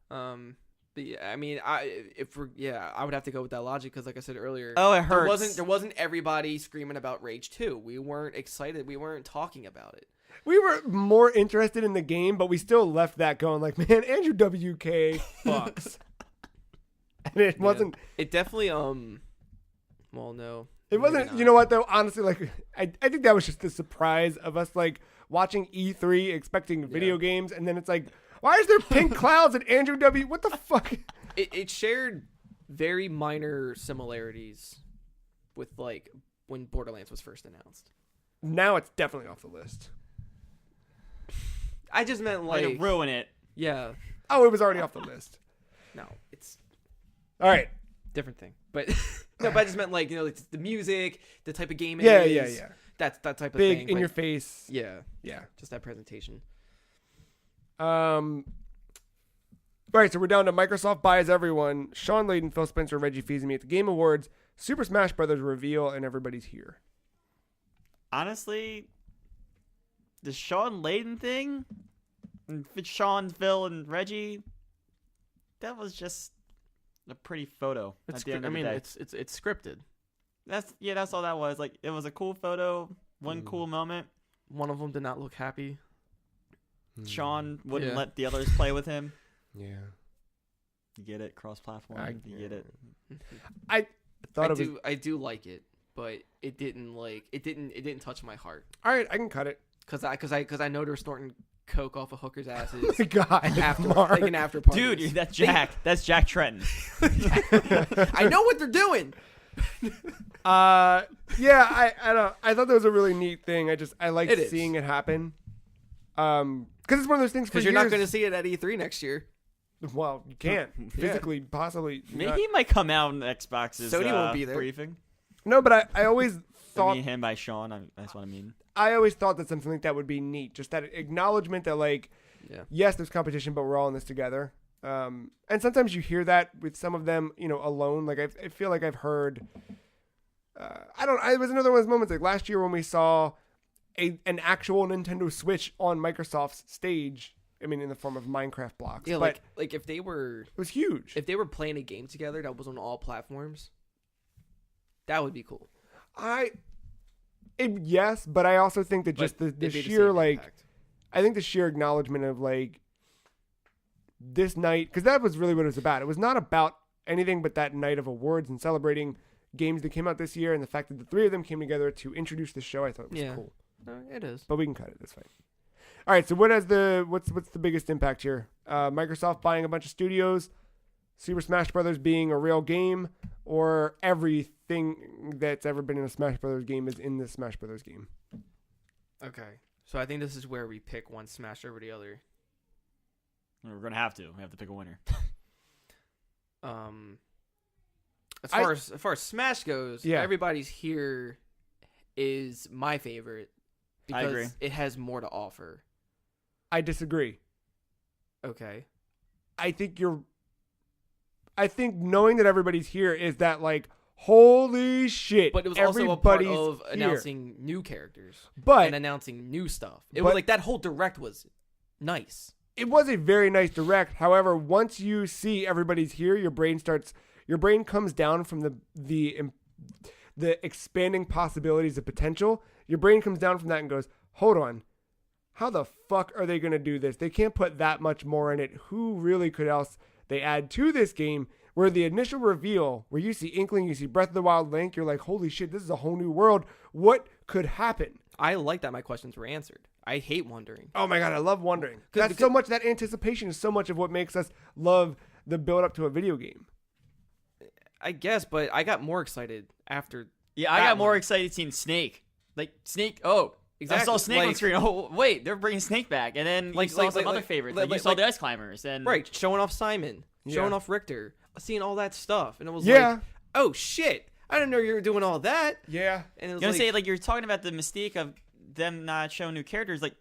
But yeah, I mean, I would have to go with that logic because, like I said earlier, Oh, it hurts. There wasn't everybody screaming about Rage 2. We weren't excited. We weren't talking about it. We were more interested in the game, but we still left that going like, man, Andrew WK fucks. And it wasn't. It definitely. Well, no. It maybe wasn't. not. You know what though? Honestly, like, I think that was just the surprise of us like watching E3, expecting video games, and then it's like, why is there pink clouds at Andrew W? What the fuck? It shared very minor similarities with like when Borderlands was first announced. Now it's definitely off the list. I just meant Like, like, ruin it. yeah, Oh, it was already off the list. no, it's All right. different thing. But no, but I just meant like like the music, the type of game it Yeah, is. yeah. That's that type of Big thing. in but your face. yeah, Yeah. just that presentation. All right, so we're down to Microsoft buys everyone. Sean Layden, Phil Spencer, Reggie Fils-Aimé at the Game Awards. Super Smash Brothers reveal, and everybody's here. Honestly, the Sean Layden thing, and Sean, Phil, and Reggie, that was just a pretty photo. It's, at the end of I mean, the day. it's scripted. That's all that was. Like, it was a cool photo, one cool moment. One of them did not look happy. Sean wouldn't Yeah. let the others play with him. Yeah. You get it, cross-platform. You get it. I thought it was. I do like it, but it didn't touch my heart All right, I can cut it. because I know they're snorting coke off of hookers' asses God, after Mark. like an after party. Dude, that's Jack. That's Jack Trenton. I know what they're doing. Yeah, I don't. I thought that was a really neat thing. I like It is. seeing it happen. Because it's one of those things. Because you're not going to see it at E3 next year. Well, you can't physically, possibly. Maybe not. he might come out in Xbox's Sony won't be there. briefing. No, but I always I thought mean him by Sean. That's what I mean. I always thought that something like that would be neat. Just that acknowledgement that like, Yeah. yes, there's competition, but we're all in this together. And sometimes you hear that with some of them, alone. Like I feel like I've heard. It was another one of those moments like last year when we saw an actual Nintendo Switch on Microsoft's stage. I mean, in the form of Minecraft blocks. Yeah, but like if they were it was huge. playing a game together that was on all platforms, that would be cool. Yes, but I also think that just But the it'd be sheer same like, impact. I think the sheer acknowledgement of like this night, because that was really what it was about. It was not about anything but that night of awards and celebrating games that came out this year, and the fact that the three of them came together to introduce the show, I thought was Yeah. cool. No, it is. But we can cut it. That's fine. All right. So what's the biggest impact here? Microsoft buying a bunch of studios, Super Smash Brothers being a real game, or everything that's ever been in a Smash Brothers game is in this Smash Brothers game? Okay. So I think this is where we pick one Smash over the other. We're gonna have to. We have to pick a winner. As far as Smash goes, Yeah. Everybody's Here is my favorite I because agree. it has more to offer. I disagree. Okay. I think knowing that everybody's here is that like, holy shit. But it was also a part everybody's of here. announcing new characters But and announcing new stuff. It but- was like that whole direct was nice. it was a very nice direct. However, once you see everybody's here, your brain comes down from the expanding possibilities of potential. Your brain comes down from that and goes, hold on, how the fuck are they going to do this? They can't put that much more in it. Who really could else they add to this game? Where the initial reveal, where you see Inkling, you see Breath of the Wild Link, you're like, holy shit, this is a whole new world. What could happen? I like that my questions were answered. I hate wondering. Oh my God, I love wondering. Because- That's so much, that anticipation is so much of what makes us love the build up to a video game. I guess, but I got more excited after. Yeah, I that got more one. excited seeing Snake. Like Snake. Oh, Exactly. I saw Snake on Like- screen. Oh, wait, they're bringing Snake back, and then Like- you saw like- some like- other like- favorites. like- Like, you like- saw like- the Ice Climbers, and Right, showing off Simon, showing Yeah. off Richter, seeing all that stuff, and it was Yeah. like, oh shit, I didn't know you were doing all that. Yeah. And it was You know, like, say like you're talking about the mystique of them not showing new characters. Like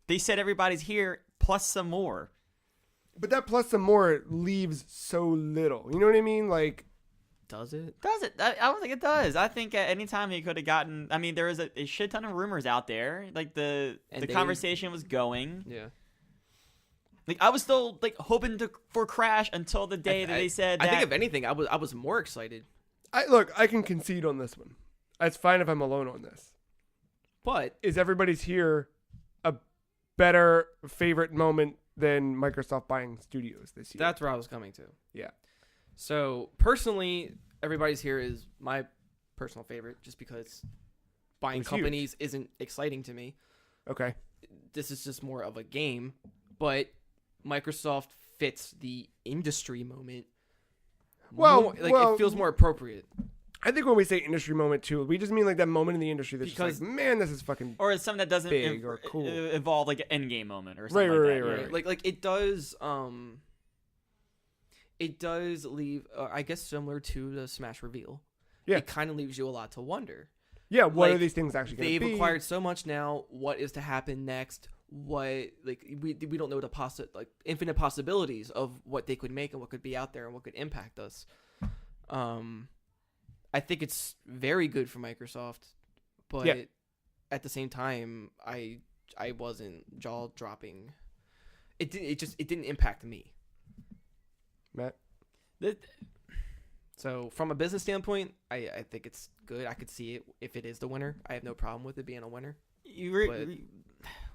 they said, everybody's here plus some more. But that plus some more leaves so little. You know what I mean? Like, does it? Does it? I don't think it does. I think at any time he could have gotten. I mean, there was a shit ton of rumors out there. Like the And they- conversation was going. Yeah. Like I was still like hoping for Crash until the day that they said. I that, think if anything, I was more excited. I can concede on this one. It's fine if I'm alone on this. But Is everybody's here a better favorite moment than Microsoft buying studios this year? that's where I was coming to. Yeah. So personally, Everybody's Here is my personal favorite, just because buying It's huge. companies isn't exciting to me. Okay. This is just more of a game, but Microsoft fits the industry moment. Well, it feels more appropriate. I think when we say industry moment too, we just mean like that moment in the industry that's Because- just like, man, this is fucking. or it's something that doesn't Big or cool. involve like an end game moment or something Right, like right, that. right, yeah. right. Like it does. It does leave. I guess similar to the Smash reveal. Yeah. It kind of leaves you a lot to wonder. Yeah, what are like, these things actually going to They've be? acquired so much now. What is to happen next? What we don't know the infinite possibilities of what they could make and what could be out there and what could impact us. I think it's very good for Microsoft, but Yeah. at the same time, I wasn't jaw dropping. It didn't impact me. Matt? So from a business standpoint, I think it's good. I could see it if it is the winner. I have no problem with it being a winner. But-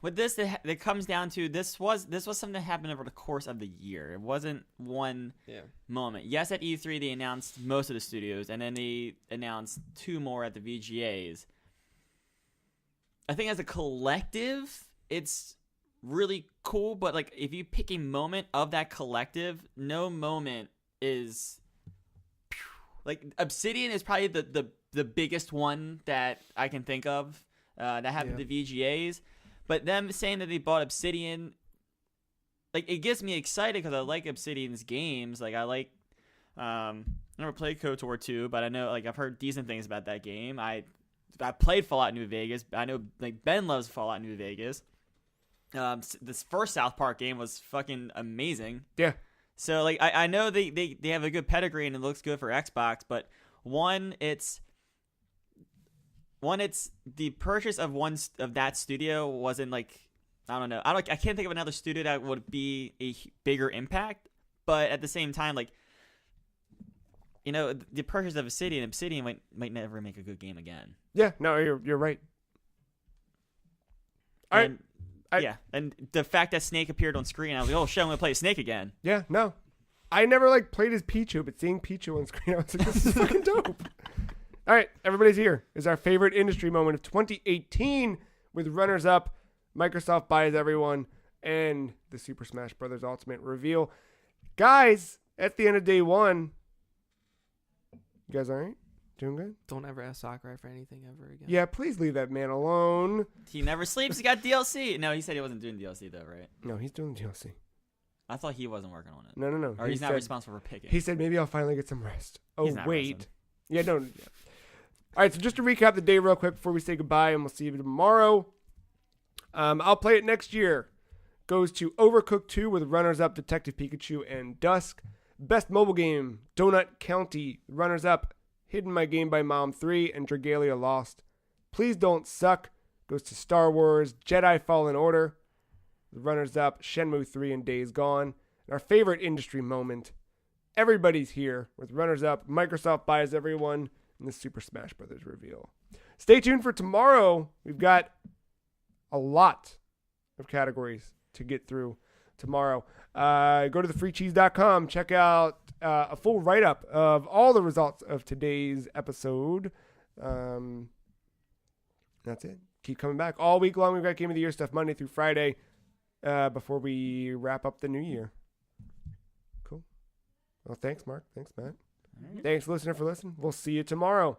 With this, that comes down to this was something that happened over the course of the year. It wasn't one Yeah. moment. Yes, at E3 they announced most of the studios, and then they announced 2 more at the VGAs. I think as a collective, it's really cool. But like, if you pick a moment of that collective, no moment is like Obsidian is probably the biggest one that I can think of that happened to VGAs. But them saying that they bought Obsidian, like, it gets me excited because I like Obsidian's games. Like, I never played KOTOR 2, but I know, like, I've heard decent things about that game. I played Fallout New Vegas. I know, like, Ben loves Fallout New Vegas. This first South Park game was fucking amazing. Yeah. So, like, I know they have a good pedigree and it looks good for Xbox, but it's the purchase of that studio wasn't like I don't know. I can't think of another studio that would be a bigger impact, but at the same time, like, you know, the purchase of Obsidian might never make a good game again. Yeah, no, you're right. All right. And the fact that Snake appeared on screen, I was like, oh shit, I'm gonna play Snake again. Yeah, no. I never like played as Pichu, but seeing Pichu on screen, I was like, this is fucking dope. All right, everybody's here. Is our favorite industry moment of 2018 with runners up, Microsoft buys everyone, and the Super Smash Bros. Ultimate reveal. Guys, at the end of day one, you guys all right? Doing good? Don't ever ask Sakurai for anything ever again. Yeah, please leave that man alone. He never sleeps. He got DLC. No, he said he wasn't doing DLC though, right? No, he's doing the DLC. I thought he wasn't working on it. No. Or he's not responsible for picking. He said maybe I'll finally get some rest. Oh, He's not wait. resting. Yeah, no. Yeah. All right, so just to recap the day real quick before we say goodbye, and we'll see you tomorrow. I'll play it next year. Goes to Overcooked 2 with runners-up Detective Pikachu and Dusk. Best mobile game, Donut County. Runners-up, Hidden My Game by Mom 3 and Dragalia Lost. Please Don't Suck goes to Star Wars Jedi Fallen Order. The runners-up, Shenmue 3 and Days Gone. And our favorite industry moment, Everybody's Here with runners-up, Microsoft buys everyone, and the Super Smash Bros. Reveal. Stay tuned for tomorrow. We've got a lot of categories to get through tomorrow. Go to thefreecheese.com. Check out a full write-up of all the results of today's episode. That's it. Keep coming back. All week long, we've got Game of the Year stuff Monday through Friday before we wrap up the new year. Cool. Well, thanks, Mark. Thanks, Matt. Thanks, listener, for listening. We'll see you tomorrow.